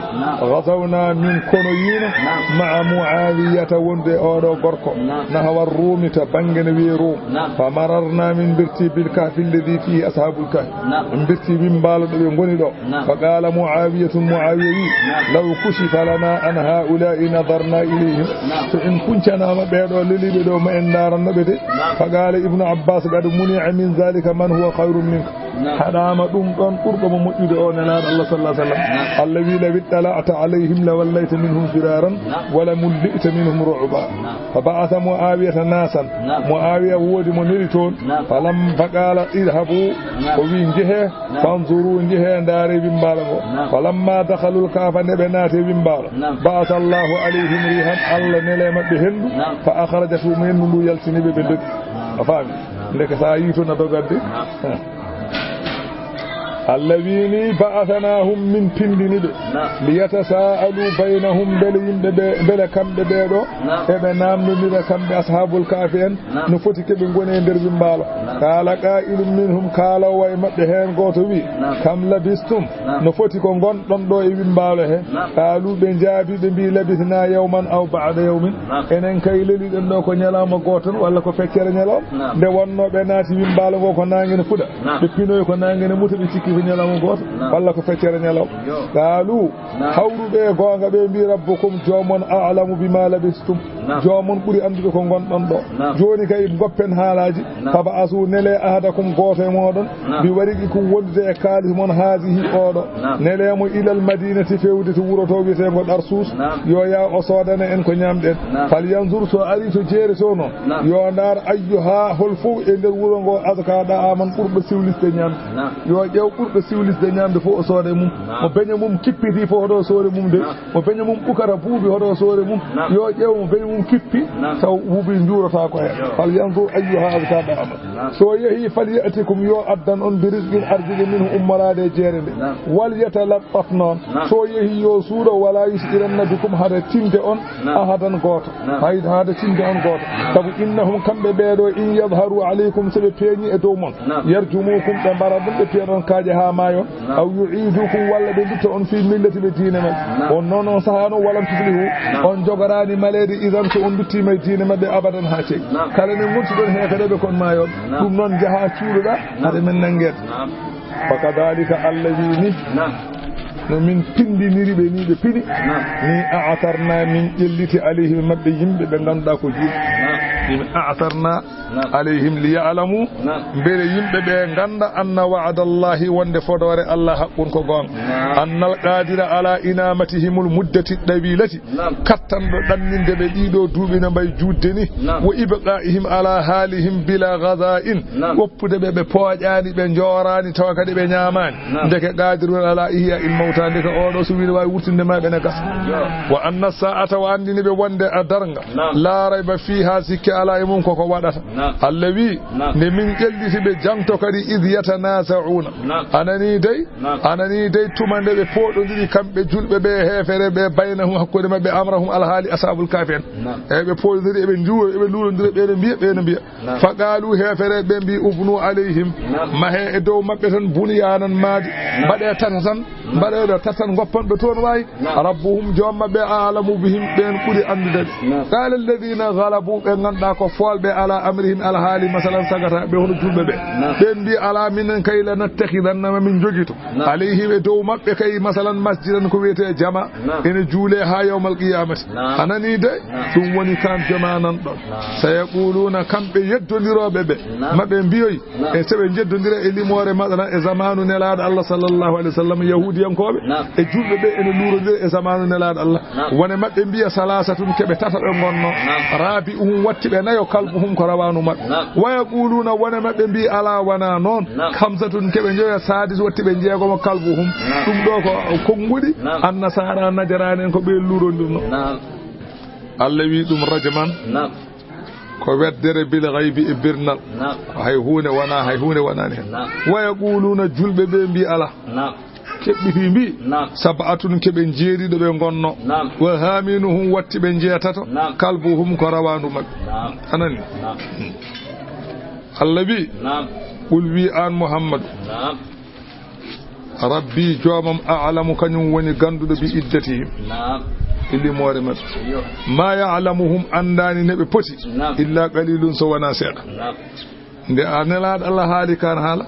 ghazawna min kono yino ma'a Muawiyata wonde oɗo gorko nahwa Rumi ta bangene wi Rum fa mararna min birti bil kahfi alladhi fihi ashabul kahf min birti wimbalo ɗo ɓe goni ɗo fa qala Muawiyatu Muawiya wi law kushifa lana an ha'ula'i nadarna ilayhim so in kuncanama ɓeɗo leliɓe ɗo ma en darannoɓe de fa qala Ibn Abbas qad muni'a min zalika man huwa khayrun minka hadama ɗum ɗon ɓurɗo mo moƴƴude o nelaɗo Allah sallallahu alaihi wasallam Allah wi la widdala'ata alayhim la wallayta minhum firaran wala mulli'ta minhum ru'ba fa ba'atha Muawiyata nasan Muawiya woodi mo neri toon falam faqala idhabu o wi jehe fanzuru jehe ndaare wimbala ngo falamma dakhalul kafa nebe naate wimbala ba'atha Allahu alayhim rihan Allah nele mabbe hendu fa akhrajatu min ndu yaltinibe be dog afami ndeke sa yito na dogadde الذين بعثناهم من بندنب ليتساءلوا بينهم بل كم بيدو ابن نامن بل كم أصحاب الكافين نفتك بنغوني ندر بمبالا قال قائل منهم قال ويمدهن قوتوي كم لبستم نفتك نغون دندو بمبالا قالوا بنجابي بنبي لبثنا يوما أو بعد يوم enen kay leli den do ko nyalama goton walla ko feccere nyalom de wonno be naati bimbaala go ko nangene fuda be pinoy ko nangene mutabe cikki nyalama goto walla ko feccere nyalaw qalu hawruɓe gonga ɓe mbi rabbukum jomon a'lamu bima labistum jomon ɓuri andude ko gonɗon ɗo joni kay goppen haalaji faba asu nele ahadakum goto e moɗon mbi warigi ko wondude e kaalis mon haadihi oɗo nelemo ilal madinati fewde to wuro to wiyetego Darsus yo ya o sodana en ko ñamɗen fal yanzur so ari to jeere to noon yo ndar ayyuha hol fof e nder wuro ngo azkada aman ɓurɗo siwlisde ñamde yo ƴew ɓurɗo siwlisde ñamde fof o sooda mum mo beña mum kippiti fof hoɗo soore mum de mo beña mum ɓukara buubi hoɗo soore mum yo ƴeew mo beña mum kippi taw buubi juurata ko hen fal yanzur ayyuha azkada aman so yeehi fal yatikum yo addan on bi rizqin arjide minhu ummorade e jeere nde wal yatalattaf noon so yeehi yo suuɗo wala yusiranna bikum haɗa tinde on ahadan goto haade tinde on goto sabu innahum kamɓe ɓeeɗo in yadharu aleykum soɓe peeñi e dow mon yarjumukum ɓe mbara ɗum ɓe piyaɗon kaaƴe ha maayon aw yu'idukum walla ɓe dutta on fi millati ɓe diine men on noon on saaha noon walan tuflihu on jogorani malede idan so on duttima e diine maɓɓe abadan ha ceeƴi kala ne gontuɗon heekaɗeɓe kon maayon ɗum noon jaaha cuuɗoɗa haɗa men nanguede fa kadalika allah wi ni no min pindiniri ɓe ni ɓe pini ni a'tarna min ƴelliti alayhim maɓɓe yimɓe ɓe ganduɗa ko juuɗe a'tarna alayhim liya'lamu mbele yimɓe ɓe ganda anna wa'adallahi wonde fodore Allah haqqun ko gonga annal qadira ala inamatihimul muddati dawilati kattanɗo ɗanninde ɓe ɗiɗo duuɓi no mbay juutde ni wo ibqa'ihim ala halihim bila ghada'in woppude ɓe ɓe pooƴani ɓe jorani tawa kadi ɓe ñamani ndeke qadirun ala ihya il mawta ndeke oɗo so wiide wawi wurtinde ma ɓe ne gasa wa anna sa'ata wa andini ɓe wonde a darga la rayba fiha sikke ala e mum koko waɗata Allah wi ne min ƴelliti ɓe jangto kadi id yatanaza'una anani dey tumande ɓe poɗodiri kamɓe julɓe ɓe hefere ɓe baynahum hakkude mabɓe amrahum alhaali ashabul kafi en eyi ɓe poɗodiri eɓe juuro eɓe lulodira ɓeɗo mbiya fa qalu hefere ɓe mbi ubnu alayhim mahe e dow mabɓe tan bunyanan maadi mbaɗe tata tan mbaɗeɗo tatan goppanɓe toon wayi rabbuhum joom mabɓe a'lamu bihim ɓen ɓuuri andude qala alladhina ghalabu ɓe ganduɗa ko folɓe ala amrihim alhaali masalan sagata ɓe hono julɓe ɓe ɓen mbi ala minen kay la nattakidannama min jogito alayhim e dow mabɓe kay masalan masjidan ko wiyete jama ene juule ha yawmal qiyamati anani de ɗum woni kan jama nan ɗon sayaquluna kamɓe yeddodiroɓe ɓe maɓe mbiyoyi e seɓe jeddodira e limore masalan e zamanu nelaɗo Allah sallallahu alaihi wasallam yahudiyankoɓe e julɓe ɓe ene luurodira e zamanu nelaɗo Allah wone mabɓe mbiya salasatun keɓe tata ɓe gonno rabi'uhum wattiɓe nayo kalbuhum ko rawanu mabɓe wayaquluna wone mabɓe mbi ala wana noon kamsatun keɓe jeeya sadis wattiɓe jeegomo kalbuhum ɗum ɗo ko konguɗi annasara najarani en ko ɓe luurodirno Allah wi ɗum rajman ko weddere bil ghaibi e birnal ko hay hunde wonani hen wayaquluna julɓe ɓe mbi ala keɓɓiti mbi sabatun keɓe jeeriɗo ɓe gonno wa haminuhum watti ɓe jeetato kalbuhum ko rawandu mabɓe anani Allah wi qul wi an Muhammadu rabbi joomam a'lamu kañum woni ganduɗo bi iddatihim ilimore mabɓe ma ya'lamuhum andani neɓe poti illa qalilun so wona seeɗa nde a nelaɗo Allah haali kan haala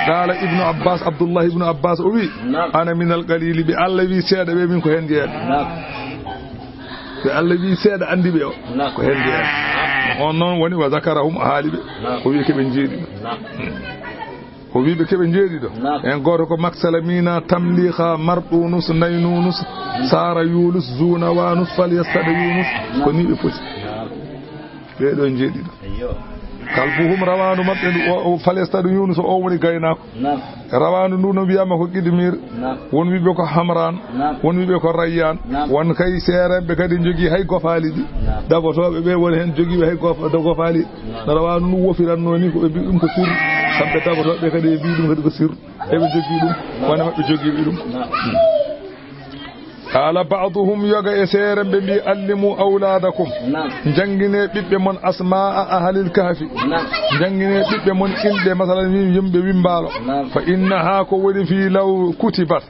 qala ibnu abbas abdullah ibnu abbas o wi ana minal qalili ɓe Allah wi seeɗa ɓe min ko hen jeeyaɗo ɓe Allah wi seeɗa andi ɓe o ko hen jeeyaɗo on noon woni wa zakarahum o haali ɓe o wi keɓe jeeɗiɗo o wi ɓe keɓe jeeɗiɗo en goto ko maksalamina tamliha marɗunus naynunus sara yunus zunawanus falyastada yunus ko ni ɓe poti ɓeɗo jeeɗiɗo kalbuhum rawanu mabɓe o falyastada yunus o woni gaynako rawanu ndu no wiyama ko qidmir won wiɓe ko hamran won wiɓe ko rayyan won kay seeremɓe kadi jogui hay gofali ɗi dagotoɓe ɓe woni hen joguiɓe hay gofali no rawanu ndu wofiranno ni koɓe mbi ɗum ko sirru kamɓe dagotoɓe kadi ɓe mbi ɗum kadi ko sirru eɓe jogui ɗum wona mabɓe joguiɓe ɗum qala ba'duhum yoga e seeremɓe mbi allimu awladakum jangine ɓiɓɓe mon asma'a ahlil kahfi jangine ɓiɓɓe mon inde masalan yimɓe wimbalo fa innaha ko woni fi law kutibat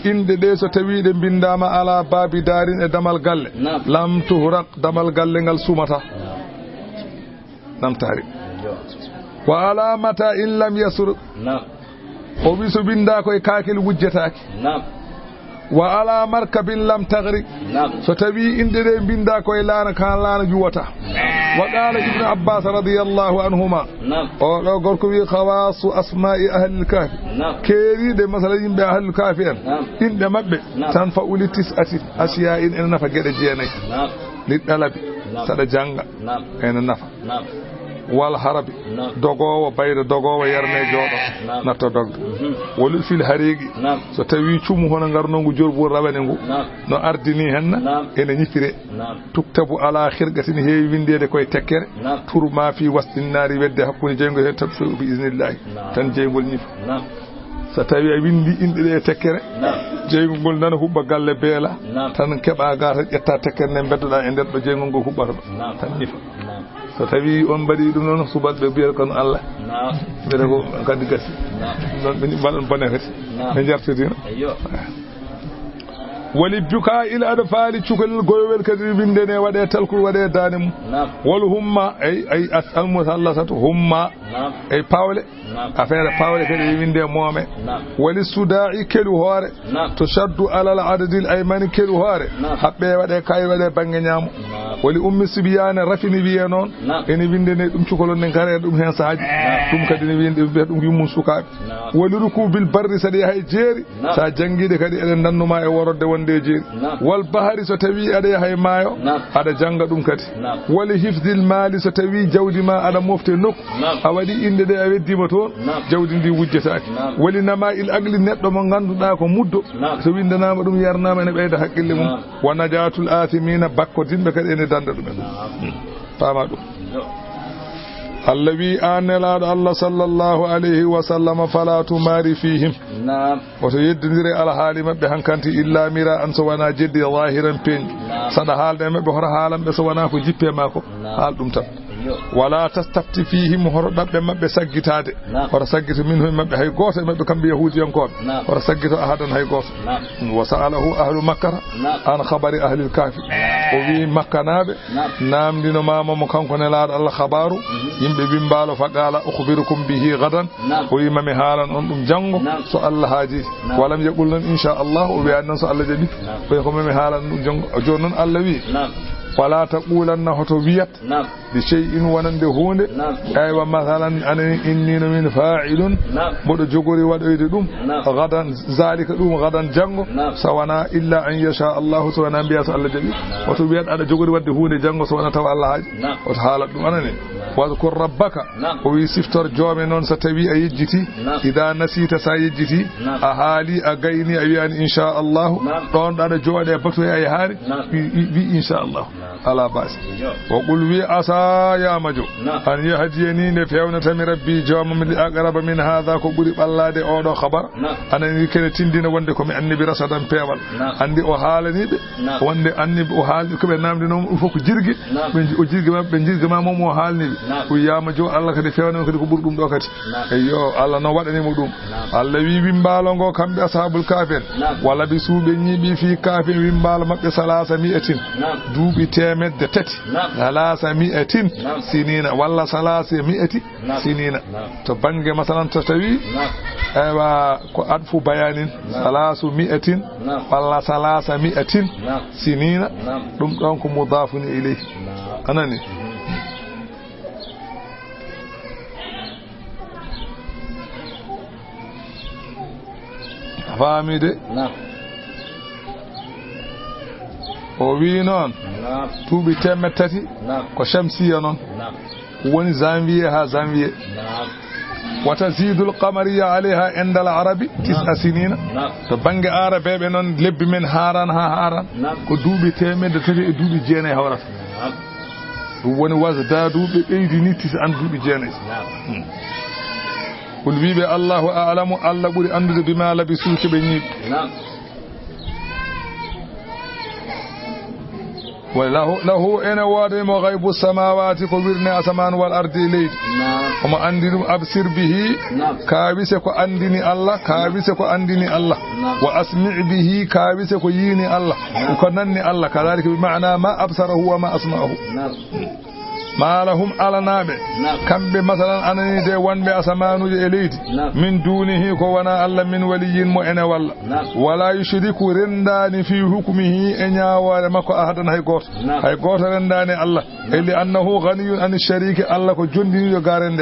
inde ɗe so tawiɗe bindama ala babi darin e damal galle lam tuhraq damal galle ngal sumata nam tari wa ala mata in lam yasur o wi so binda koye kakil wujjetaki وعلى مركب لم تغرق فتبي إن دي بندا كوي لانا كان لانا جوتا وقال ابن عباس رضي الله عنهما وقالكم خواص أسماء أهل الكهف كيري دي مثلا ينبي أهل الكهف إن دي مبه تنفع لتسعة أشياء إن نفع جد جيني للطلب سد جانغ إن نفع والحرب دوغو بايد دوغو يرني جودو ناتو دوغ ولو في الحريق so tawi cumu hono ngarnongu jorbu rawanengu no ardini hen ene nyifire tuktabu ala khirgatin heewi windede koy tekkere turma fi wastinari wedde hakkunde jeygo hen tabsu bi iznillah tan jeygol nyif so tawi a windi inde de tekkere jeygol gol nana hubba galle beela tan keba gata ƴetta tekkere ne beddoda e nder do jeygol go hubbata tan nyifa so tawi on badi dum non subalbe biyer kon Allah bere ko kadi gassi non be balon bonefati be jartidina wali buka ila adfali cukal goyowel kadi bindene wade talkul wade danim wal humma ay asal musallasatu humma ay pawle affaire pawle kadi binde moome wali suda'i kelu hore to shaddu ala al adad al ayman kelu hore habbe wade kay wade bange nyamo wali ummi sibyana rafini biye non ene bindene dum cukolon nen kare dum hen saaji dum kadi ne winde be dum yummu sukabe wali ruku bil barri sadi hay jeri sa jangide kadi eden dannuma e worode wonde jeri wal bahari so tawi ade hay mayo ada janga dum kadi wali hifdil mali so tawi jawdi ma ada mofte nok awadi inde de a weddima ton jawdi ndi wujjataaki wali nama il agli neddo mo ganduda ko muddo so windanama dum yarnama ne beyda hakkille mum wa najatul athimina bakko dimbe kadi ene danda dum fama dum الذي آنلا الله صلى الله عليه وسلم فلا تماري فيهم وتيدنير على حال ما بهنكنتي إلا ميرا أن سوانا جد ظاهرا بين صد حال دم بهر حالا بسوانا كجيب ماكو حال دمتا ولا تستفتي فيهم هرب بما بسجتاد ورسجت منهم ما بهي غوث ما بكم بيهودي ينكون ورسجت أحدا هي غوث وسأله أهل مكة عن خبر أهل الكهف وفي مكة نام دينو ماما مكان كنلاد الله خبارو yimbe bimbalo faqala ukhbirukum bihi gadan ko yimami halan on dum jango so Allah haji walam yaqul lan insha Allah o bi annan so Allah jabi ko mami halan dum jango jonnon Allah wi wala taqulanna hoto wiyat bi shay'in wanande hunde aywa masalan anani inni min fa'ilun bodo jogori wadoyde dum gadan zalika dum gadan jango sawana illa an yasha Allah so wana biya so Allah jabi hoto wiyat ada jogori wadde hunde jango so wana taw Allah haji hoto halat dum anani واذكر ربك ويسفتر جومي نون ستوي أيجتي إذا نسيت سيجتي أهالي أغيني أيان إن شاء الله دون أنا جواني بكتوي أي هاري بي إن شاء الله على باس وقل بي أسا يا مجو أن يهديني نفعون تمي ربي جوم من أقرب من هذا كبري الله دي أودو خبر أنا نكن تندين وندكم أني برسدان بيوال أني أهالني وندي أني أهالي كبير نام دي نوم أفوك جرغي بنجرغي ما مو أهالني kuyama jo Allah kadi fewna kadi ko burdum do kadi eyyo Allah no wadani mo dum Allah wi wimbalo ngo kambe ashabul kafir wala bi suube nyibi fi kafir wimbalo mabbe salasa mi'atin duubi temedde tati salasa mi'atin sinina walla salasa mi'ati sinina to bange masalan to tawi ewa ko adfu bayanin salasu mi'atin walla salasa mi'atin sinina dum don ko mudafun ilayhi anani famide o wi non tuubi temme tati ko shamsiya non woni janvier ha janvier watazidul qamariya alaiha indal arabi 9 sinina to bange arabe non lebbi men haran ha haran ko duubi temedde tati e duubi jeenay hawrata dum woni wasda duubi beydini tis an duubi jeenay قل بيبي الله أعلم الله بوري أندد بما لبسوا كبنيب وله إن وادم غيب السماوات كبرنا أسمان والأرض إليه وما أندني أبصر به كابسك أندني الله كابسك أندني الله وأسمع به كابسك ييني الله وكنني الله كذلك بمعنى ما أبصره وما أسمعه ما لهم على نابه كم بمثلا أنني دي وان بأسمان إليد من دونه كوانا ألا من ولي مؤن ولا يشرك رندان في حكمه إن يوارمك أحدا هاي قوت رندان الله إلا أنه غني عن الشريك الله كجندي يغارند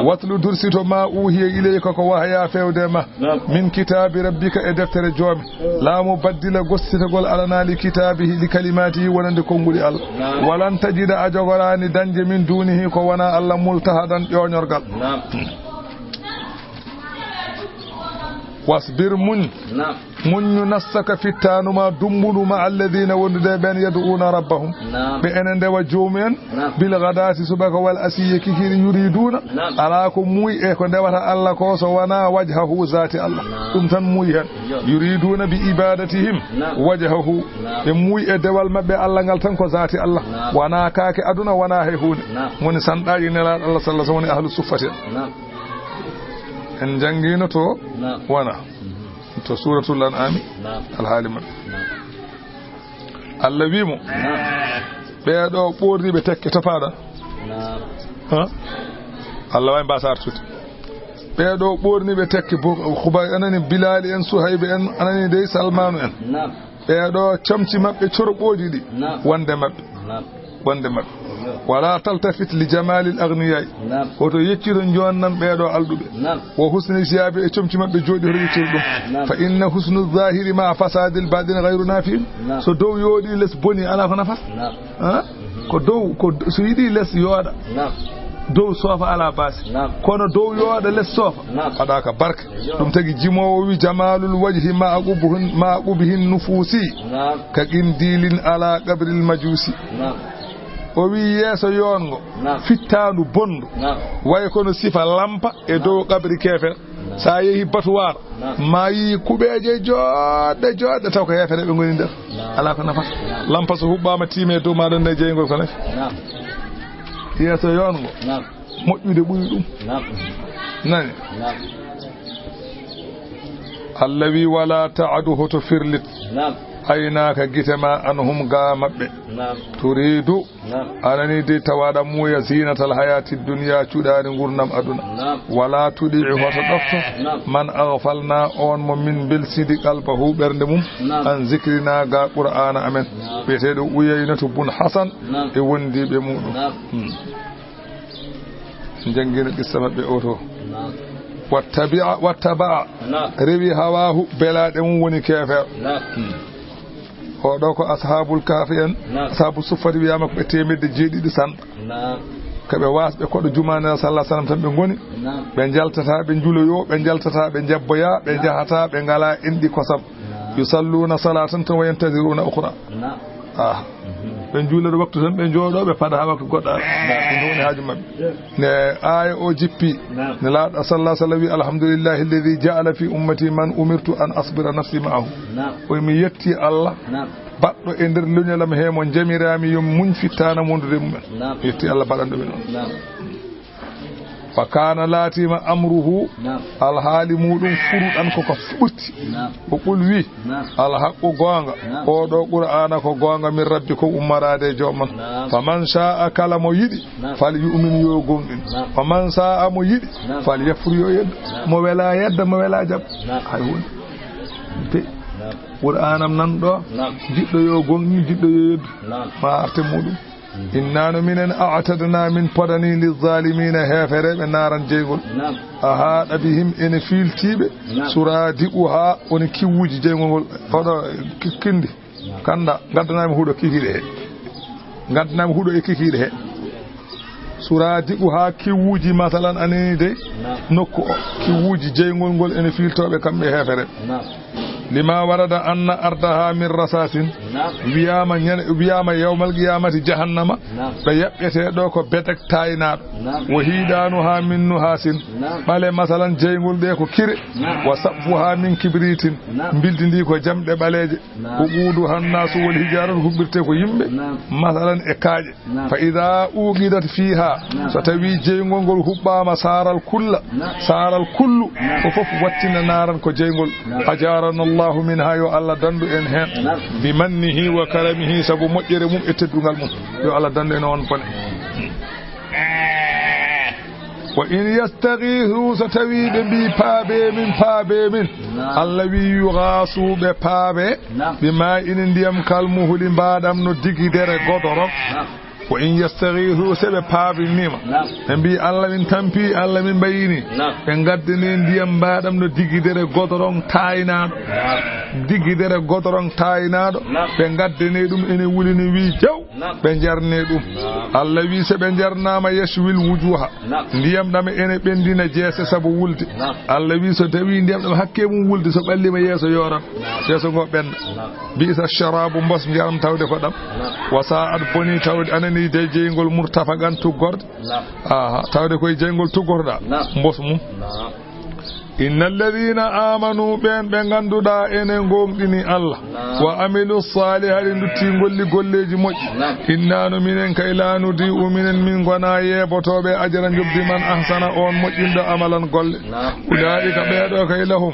واتلو درسيتو ما أوهي إليك كواهيا فيودما من كتاب ربك إدفتر جوم لا مبدل قصة على لكتابه لكلماته ونند كونغولي الله ولن تجد أجغراني دنج من دونه كوانا الله ملتهدا يونيرغال واصبر من نسك في التانما دمبل مع الذين وندبان يدعون ربهم بأن دوا جومين بالغداة سبك والأسي كثير يريدون ألاكم موي إيكو دوا الله كوس وانا وجهه ذات الله أمتن مويها يريدون بإبادتهم وجهه موي دوا المبع الله نغلتن كو ذات الله وانا كاك أدنا وانا هيهون من سنداجي نلال الله صلى الله عليه وسلم أهل الصفة en jangino to wana to suratul an'am alhalima Allah wimo be do bordi be tekke to faada ha Allah way basar tut be do borni be tekke bo khubay anani bilal en suhayb en anani dey salmanu en be do chamci mabbe corboji di wande mabbe ولا تلتفت لجمال الأغنياء وتو يكيرون جوانن بيدو ألدوبي وحسن سيابي اتشمتي مبي جودي ريتيردو فإن حسن الظاهر مع فساد الباطن غير نافع سو دو يودي لس بوني على فنفس كو سيدي لس يودا دو صوفا على باس كونو دو يودا لس صوفا فداك برك دم تجي جيمو جمال الوجه ما أقوبه النفوسي كقنديل على قبر المجوسي o wi yeso yongo fittanu bondo way kono sifa lampa e dow qabri kefer sa yehi batuwar mayi kubeje jodde taw ko yefere be ngoni der ala ko nafa lampa so hubbama time dow ma don ne jeygol ko nafi yeso yongo moƴƴude ɓuri ɗum nani Allah wi wala ta'aduhu to firlit aynaka gitema anhum ga mabbe turidu anani de tawada muya zinatal hayati dunya cudani gurnam aduna wala tudi'u wa tadaffa man aghfalna on mo min bil sidi qalbahu bernde mum an zikrina ga qur'ana amen betedo uyaynatu bun hasan e wondi be mudum jangina qissa mabbe oto wattaba rewi hawahu belade mum woni kefer oɗo ko ashabul kafi en ashabu suffati wiyama ko ɓe temedde jeeɗiɗi sanɗa koɓe wasɓe koɗo jumani sallah sallam tan ɓe goni ɓe jaltata ɓe juloyo ɓe jaltata ɓe jabboya ɓe jahata ɓe ngala enɗi kosam yusalluna salatan tan wa yantadiruna ukhra ɓe juulere waktu tan ɓe jooɗo ɓe pada ha waktu goɗɗo ɗum woni haaju mabɓe ne aya o jippi ne laaɗo sallah sallam wi alhamdulillahi alladi ja'ala fi ummati man umirtu an asbira nafsi ma'ahu o mi yetti Allah baɗɗo e nder leñolam he mo jamirami yo muñ fittana mondude mumen yetti Allah baɗanɗo ɓe noon fakana laatima amruhu alhaali muɗum furuɗan koko fuɓɓutti o ɓul wi alhaqqu gonga oɗo qur'ana ko gonga min rabbi ko ummarade jomman faman sha'a kala mo yiɗi fal yu'min yo gonɗin faman sha'a mo yiɗi fal yafur yo yedda mo wela yedda mo wela jab hay woni te qur'anam nan ɗo jiɗɗo yo gonɗin jiɗɗo yo yeddu ma arte muɗum innano minen a'tadna min podani lizalimina hefereɓe naran jeygol ahaɗa bihim ene filtiɓe suradi'uha woni kiwuji jeygol ngol oɗo kindi kanda gaddanami huuɗo kikiɗe he gaddanami huuɗo e kikiɗe he suradi'uha kiwuji masalan aneni de nokku o kiwuji jeygol ngol ene filtoɓe kamɓe hefereɓe lima warada anna ardaha min rasasin wiyama yawmal qiyamati jahannama ɓe yaɓɓete ɗo ko betek taynaɗo wo hiɗanuha min nuhasin ɓale masalan jeygol ɗe ko kire wa sabbuha min kibritin bildi ndi ko jamɗe ɓaleje ko ɓuudu hannasu wol hijaratu huɓɓirte ko yimɓe masalan e kaaƴe fa ida uqidat fiha so tawi jeygol ngol huɓɓama saral kullu ko foof wattina naran ko jeygol ajarana allahu minha yo Allah dandu en hen bi mannihi wa karamihi sabu moƴƴere mum e teddungal mum yo Allah dandu en on bone وإن يستغيثوا ستوي ببابي من الذي يغاصوا ببابي بما إن ديام كالمه لبادم ندقي دير قدر وإن يستغيثوا سبب بابي نيما نبي الله من تنبي الله من بيني إن قدنين ديام بادم ندقي دير قدر تاينا digi dere godorong taynado be gaddene dum ene wulini wi jaw be jarne dum alla wi se be jarnama yashwil wujuha ndiyam dam ene bendina jeese sabu wulde alla wi so tawi ndiyam dam hakke mum wulde so ballima yeso yoran yeso go benda bi sa sharabu mbos njaram tawde ko dam wasa'ad boni tawde anani de jeygol murtafa gantu gorde aha tawde koy jeygol tugorda mbos mum إن الذين آمنوا بين غندودا إن غومدني الله وعملوا الصالحات نتيغول غوليجي موج إننا نمنن كيلا نديء من غنا يبوتوبه أجرا جبد من أحسن أون موجند عملا غول أولئك بيدو كيلهم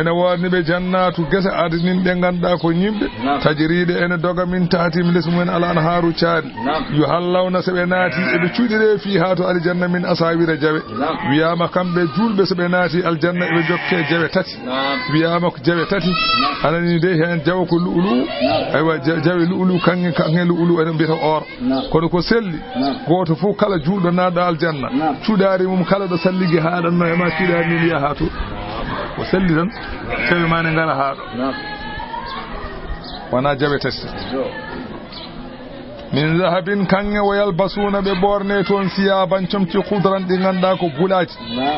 إن وادني بجنات غس أدنين دي غندا كو نيمبه تجريد إن دوغا من تحتهم لسمن الأنهار تشاد يحلون سبناتي بچودره فيها تو الجنة من أصحاب رجب وياما كامبه جولبه سبناتي الجنة be jokke jawe tati wi'ama ko jawe tati anani de hen jaw ko lu'ulu aywa jawe lu'ulu kangen lu'ulu en biita or kono ko selli goto fu kala juudo naada aljanna cuudari mum kala do salligi haadanno e ma cuudari ni liya hatu ko selli tan tawi mane ngala haado wana jawe tati min zahabin kange wayalbasuna be borne ton siyaban chomci khudran di ganda ko bulaji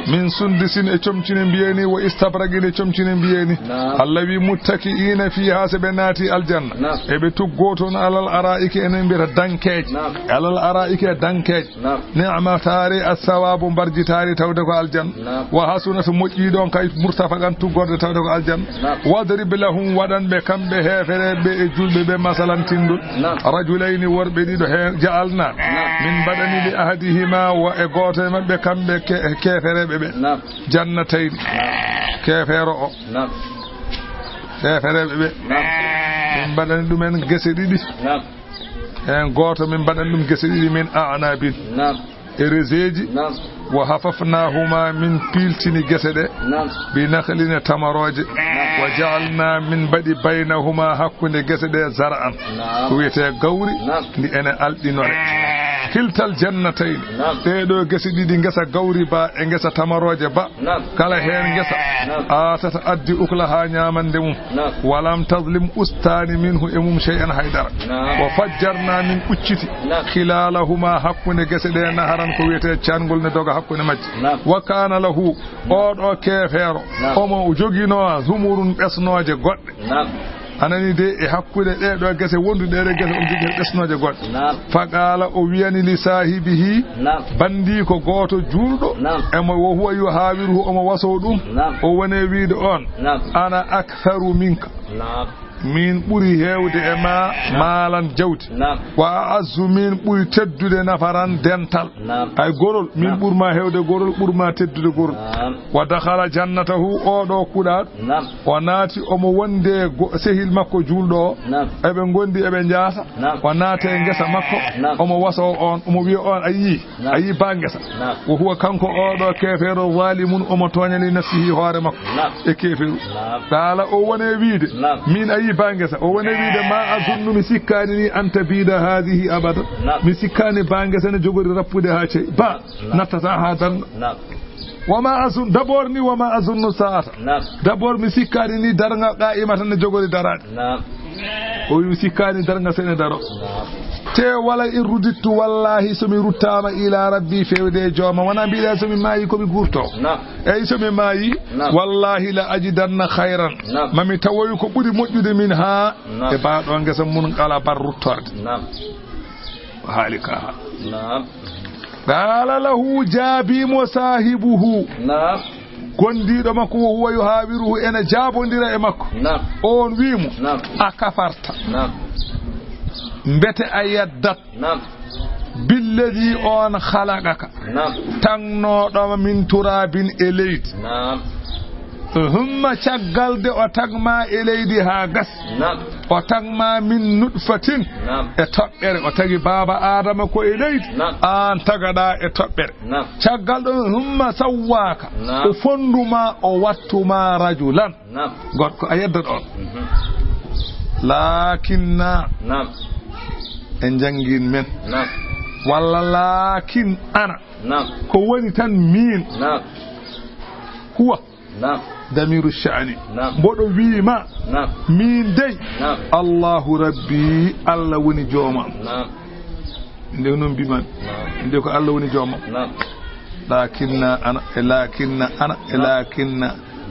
min sundisin e chomcine biyeni wa istabragin e chomcine biyeni allawi muttakiina fiha sabenati aljanna e be tuggoton alal araiki enen bira dankeji alal araiki dankeji ni'ma tari as-sawabu barjitari tawde ko aljanna wa hasunat moji don kay murtafa gan tuggorde tawde ko aljanna wadrib lahum wadan be kambe hefere be e julbe be masalan tindul rajulaini worbe dido he jaalna min badani li ahadihima wa e goto mabbe kambe keferebe be jannatayn kefero o keferebe be min badani dumen gese didi en goto min badani dum gese didi min a'nabin erezeji wa hafafnahuma min piltini gesede bi nakhlina tamaroje wa ja'alna min badi baynahuma hakkunde gesede zar'an wiyete gawri ndi ene aldinore kiltal jannatayn do gesi didi ngesa gawri ba e ngesa tamaroje ba kala hen ngesa atata addi uklaha nyamande mum walam tazlim ustani minhu emum shay'an haydara wa fajjarna min ucciti khilalahuma hakkunde gesede naharan ko wiyete ciangol ne doga hakkunde majji wa kana lahu odo kefero omo jogino zumurun besnoje godde anani de e hakkude de do gese wondude de gese on jigi besnoje godde faqala o wiyani li sahibihi bandi ko goto juldo e mo wo huwa yu hawiru o mo waso dum o wone wiide on ana aktharu minka min buri hewde e ma malan jawti wa azu min buri teddude nafaran dental ay gorol min burma hewde gorol burma teddude gorol wa dakhala jannatahu odo kudat wa nati omo wonde sehil makko juldo e be gondi e be jaasa wa nate ngesa makko omo waso on omo wi on ayi bangesa wa huwa kanko odo kefero zalimun omo tonyani nafsihi hore makko e keferu dala o wone wiide min ayi bangesa o wone wiide ma azunnu mi sikkani ni anta bida hadhihi abada mi sikkani bangesa ne jogori rappude ha cey ba natata ha dan wama azun dabor ni wama azunnu sa'ata dabor mi sikkani ni darga qa'imatan ne jogori darade o wi sikkani darga sene daro te wala irudittu wallahi somi ruttama ila rabbi fewde joma wana biida somi mayi komi gurto ey somi mayi wallahi la ajidanna khairan mami tawoy ko buri mojjude min ha e baado ngesa mun kala bar ruttorde halika qala lahu jabi musahibuhu gondido makko huwa yuhawiruhu ena jabondira e makko on wiimo akafarta mbete ayaddat billadi on khalaqaka tangnodo min turabin eleyd humma caggalde o tagma eleydi ha gas o tagma min nutfatin e toɓɓere o tagi baba adama ko e leydi an tagaɗa e toɓɓere caggal ɗon humma sawwaka o fonduma o wattuma rajulan goɗko a yedda ɗon lakinna en jangin men walla lakin ana ko woni tan min huwa damiru sha'ani mboɗo wiima min dey allahu rabbi allah woni joomam nde noon mbiman nde ko allah woni joomam lakinna ana e lakinna ana e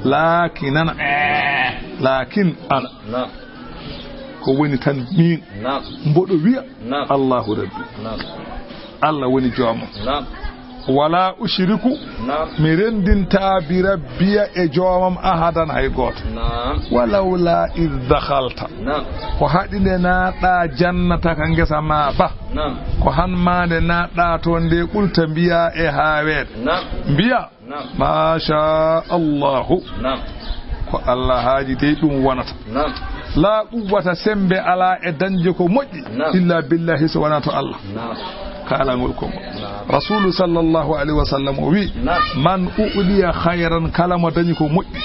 lakinana lakin ana ko woni tan min mboɗo wiya allahu rabbi allah woni joomam wala ushriku mi rendinta bi rabbiya e joomam ahadan hay goto walawla id dakhalta ko haɗinde naaɗa jannata ka ngesa ma ba ko hanmande naaɗa to nde ɓulta mbiya e haaweede mbiya masha allahu ko allah haaji dey ɗum wonata la quwwata sembe ala e dañde ko moƴƴi illa billahi so wona to allah kalangol kongo rasulu sallallahu alaihi wasallam o wi man uliya khayran kala mo dañi ko moƴƴi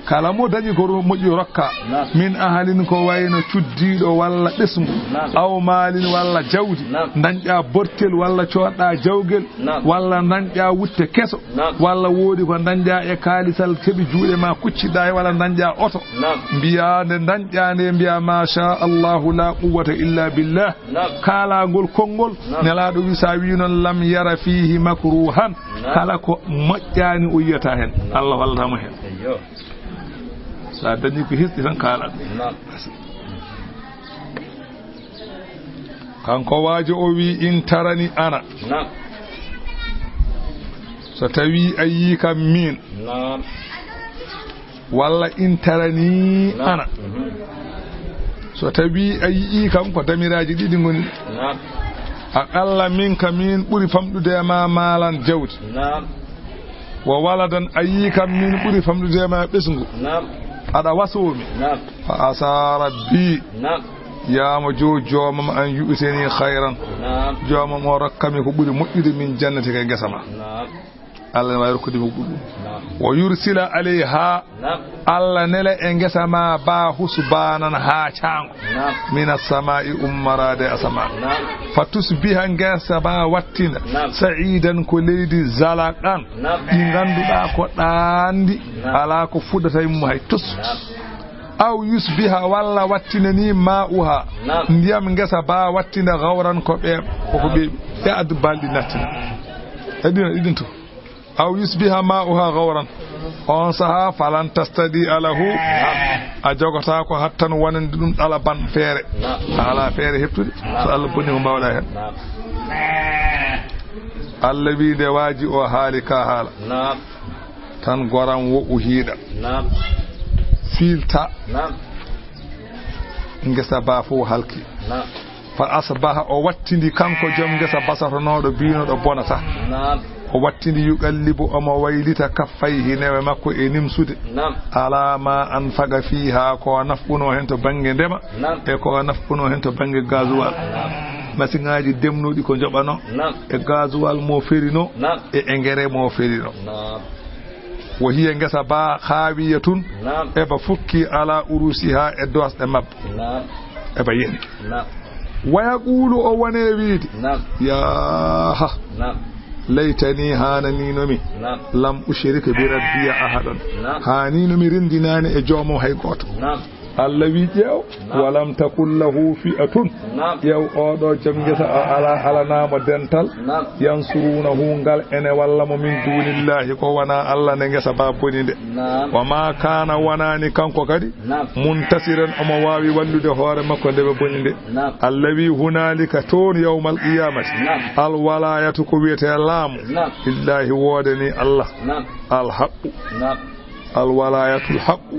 kala mo dañi ko moƴƴi rokka min ahalin ko wayno cuddiɗo walla ɗesmu aw maalin walla jawdi dañƴa bortel walla coɗɗa jawgel walla dañƴa wutte keso walla woodi ko dañƴa e kaalisal keɓi juuɗe ma kucciɗa e walla dañƴa oto mbiya nde dañƴa nde mbiya masha allahu la quwwata illa billah kalagol konngol nelaɗo wi sa wi noon lam yara fihi makruhan kala ko moƴƴani o yiyata hen allah wallatamo hen sa dañi ko hisɗi tan kaalaɗo kanko waajo o wi in tarani ana so tawi a yi kam min walla in tarani ana so tawi a yii kam ko damiraji ɗiɗi ngoni aqalla min ka min ɓuri famɗude ma maalan jawdi wo waladan a yii kam min ɓuri famɗude ma ɓesngu aɗa wasomi fa asa rabbi yamo joomam an yu'tini khayran joomam o rokkami ko ɓuri moƴƴude min jannati kay guesa ma Allah ne wawi rokkude mo ɓuɗɗum wo yursila alayha Allah nela e guesa ma ba husbanan ha caango mina samai ummarade asama fa tusbiha guesa ba wattina sa'idan ko leydi zalaqan ɗi ganduɗa ko ɗandi ala ko fuɗata mum hay tus aw yusbiha walla wattinani ma'uha ndiyam guesa ba wattina gawran ko ɓeeɓ koko ɓeeɓi e addu balɗi nattina edina ɗiɗin to aw yusbiha ma'uha gawran on saha falan tastadi alahu a jogota ko hattan wonande ɗum ɗala ban feere ala feere heptude so Allah bonni ko mbawɗa hen Allah wi nde waaji o haali ka haala tan goran wo u hiiɗa filta ngesa ba fof halki fa asbaha o wattindi kanko joom ngesa basatonoɗo binoɗo bonata o wattindi yuqallibu omo waylita kaffayhi newe makko e nimsude ala ma an faga fiha ko nafɓuno hen to banggue ndema e ko nafɓuno hen to banggue gasoil masiŋaji demnuɗi ko joɓano e gasoil mo ferino e engrais mo ferino wo hiya ngesa ba khawiyatun eba fukki ala urusiha e dosɗe mabbe eba yeni wayaqulu o wone wiide yaha laytani hananinomi lam ushrika bi rabbiya ahadan haninomi rendinani e joomum hay goto Allah wi ƴeew walam takul lahu fi'atun ƴeew oɗo joom ngesa ala halanamo dental yansurunahu ngal ene walla mo min dunillahi ko wona Allah ne ngesa ba boni nde wa ma kana wonani kanko kadi muntasiran omo wawi wallude hoore makko nde ɓe boni nde Allah wi hunalika toon yawmal qiyamati al walayatu ko wiyete laamu billahi wodani Allah al haqqu al walayatul haqqu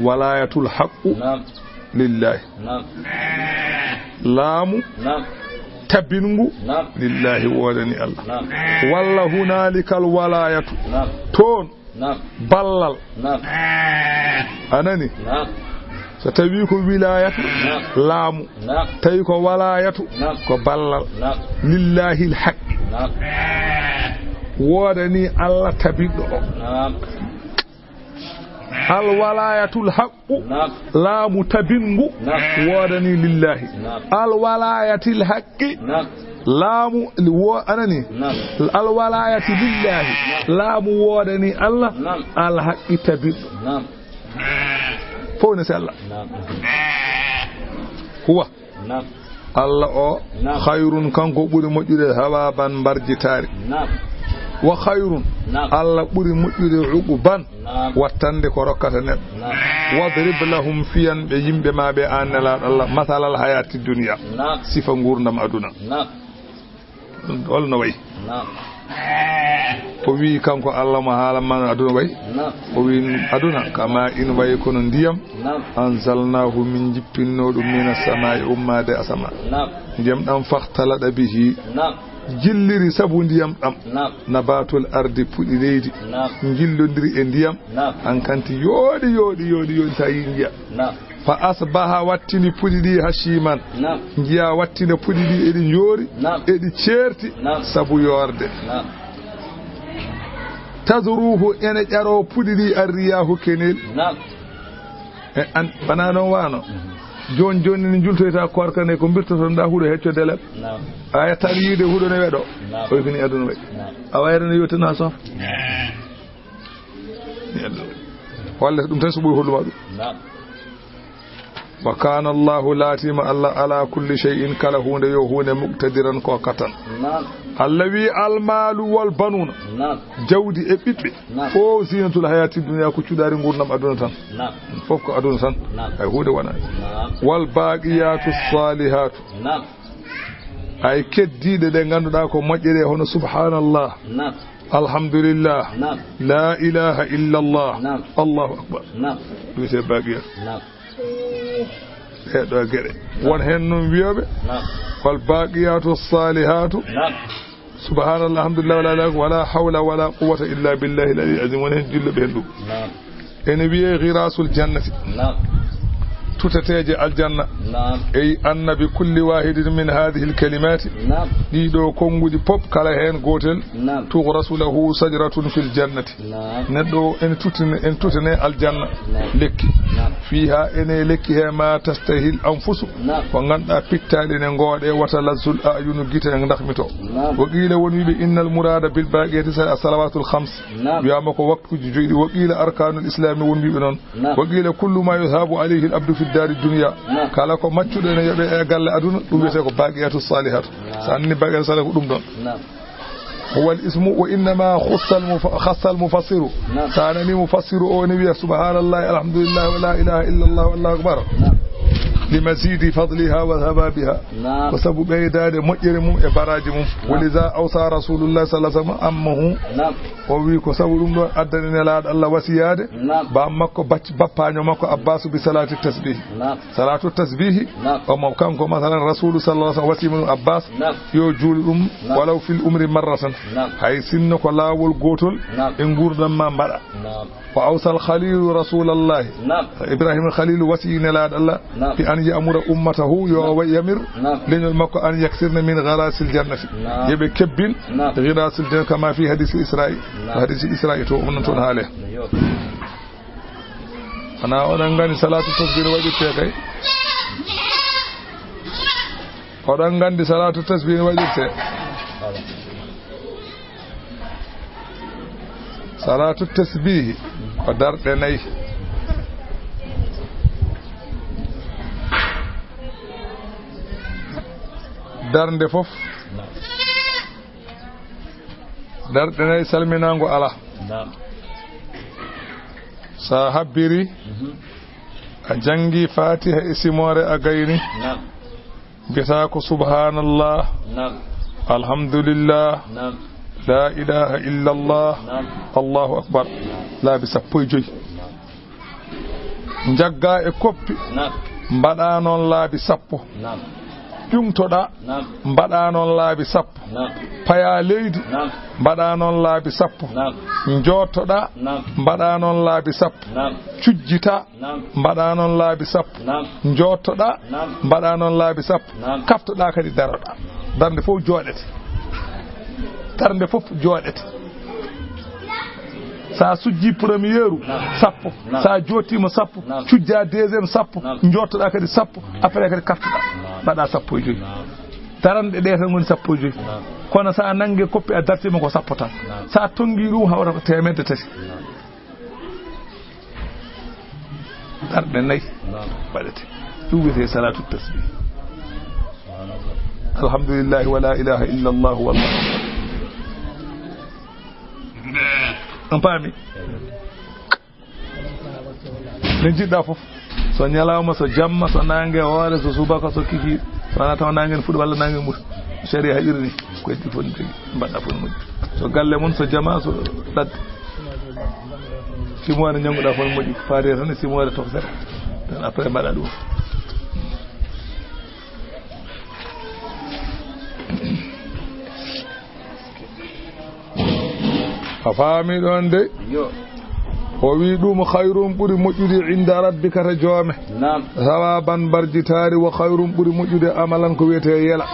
walayatul haqqu lillahi laamu tabbingu lillahi wodani Allah walla hunalikal walayatu toon ballal anani so tawi ko wilayatu laamu tawi ko walayatu ko ballal lillahi alhaq wodani Allah tabiddo al walayatul haqqu laamu tabingu wodani lillahi al walayatil haqqi laamu wo anani al walayati lillahi laamu wodani Allah al haqqi tabiddo fo ne sella huwa Allah o khayrun kanko buri mojjude hawaban barjitaari wa khayrun Allah buri mojjude uquban wattande ko rokkata neddo wadrib lahum fiyan be yimbe ma be annala Allah masalal hayati dunya sifa ngurdam aduna olno way o wi kanko Allah ma haala man aduna way o wi aduna kama in way kono ndiyam anzalnahu min jippinno dum minas samai ummade asama ndiyam dam fakhtalada bihi jilliri sabu ndiyam dam nabatul ardi pudi leydi jillondiri e ndiyam an kanti yodi tayi ndiya fa asbaha wattini pudi di hashiman ngiya wattine pudi di edi njori edi certi sabu yorde tazruhu ene jaro pudi di arriyahu kenel an banano wano joni ni jultoyta korkane ko birtoto nda hudo hecco delal aya tan yide hudo ne wedo o fini aduna way awayre no yotana sof walla dum tan subu holuma dum wa kana Allah latima Allah ala kulli shay'in kala hunde yo hunde muqtadiran ko katan allawi almalu wal banuna jawdi e bibbe o zinatul hayati dunya ko cudari ngurnam aduna tan fof ko aduna tan ay hunde wana wal baqiyatu salihatu ay keddide de ganduda ko mojjere hono subhanallah alhamdulillah la ilaha illa Allah Allahu akbar wite baqiyatu hedo gere won hen non wiyobe wal baqiyatu salihatu subhanallah alhamdulillah wala hawla wala quwwata illa billahi al-ali azim won hen dillo be dum ene wiye ghirasul jannati tutateje aljanna ay annabi kulli wahidin min hadhihi alkalimati dido kongudi pop kala hen gotel tu rasulahu sajratun fil jannati neddo en tutene aljanna lekki fiha ene lekki he ma tastahil anfusu ko ganda pittade ne ngode wata lazul ayunu gite ndakhmito wa qila woni bi innal murada bil baqiyati salawatul khams yamako waqtu joydi wa qila arkanul islam woni bi non wa qila kullu ma yuhabu alayhi al abdu fi dari dunya kala ko maccude ne yobe e galle aduna dum wete ko baqiyatu salihatu sanni baqiyatu salihatu dum don هو الاسم وإنما خص المفسر ثاني مفسر أونبي سبحان الله الحمد لله ولا إله إلا الله والله أكبر لمزيد فضلها وثبابها وسبب بيداد مجرم إبراجم ولذا أوصى رسول الله صلى الله عليه وسلم أمه وويكو سبب أدنى لاد الله وسياد بأمكو بابانيو مكو أباس بصلاة التسبيح صلاة التسبيح ومكانكو مثلا رسول صلى الله عليه وسلم وسيم أباس يوجول ولو في الأمر مرة هاي سنك لا والقوتل إنقور لما مرأ وأوصى الخليل رسول الله إبراهيم الخليل وسيين لاد الله في أن يأمر أمته ويمر لأن المكو أن يكسرن من غراس الجنة يبي كبين غراس الجنة كما في حديث إسرائيل حديث إسرائيل ومن تون عليه أنا أرانغاني صلاة التسبيح وجبتها أرانغاني صلاة التسبيح وجبتها صلاة التسبيح ودار دني darnde fof darde salminango ala sa habbiri a jangi fatiha e simore a gayni bita ko subhanallah alhamdulillah la ilaha illa allah allahu akbar laabi sappo e joyi jagga e koppi mbaɗa noon laabi sappo ƴumtoɗa mbaɗa noon laabi sappo paya leydi mbaɗa noon laabi sappo jottoɗa mbaɗa noon laabi sappo cujjita mbaɗa noon laabi sappo jottoɗa mbaɗa noon laabi sappo kaftoɗa kadi daroɗa darde fof jooɗete darde fof jooɗete sa sujji premier sappo sa jottima sappo cujja deuxième sappo jottoɗa kadi sappo après kadi kaftoɗa mbaɗa sappo e joyi darande ɗe tan woni sappo e joyi kono sa nangue koppi a dartima ko sappo tan sa tongi ɗum hawra ko temedde tati darɗe nayyi waɗete ɗum wiyete salatu tasbih alhamdulillahi wala ilaha illa allah wallahu on paami ne jiɗɗa fof so ñalawma so jamma so nangue hoore so subaka so kiki wona taw nangue fuɗi walla nangue muta sharia haƴirni ko heddi fof ne jogui mbaɗɗa fof ne moƴƴi so galle mon so jama so ɗadde simoore ñanguɗa fof ne moƴƴi faade tan e simoore tofsere tan après mbaɗa ɗum a faami ɗon de o wi ɗum khayrum ɓuri moƴƴude inda rabbika ta joome sawaban barjitaari wa khayrum ɓuri moƴƴude amalan ko wiyete yela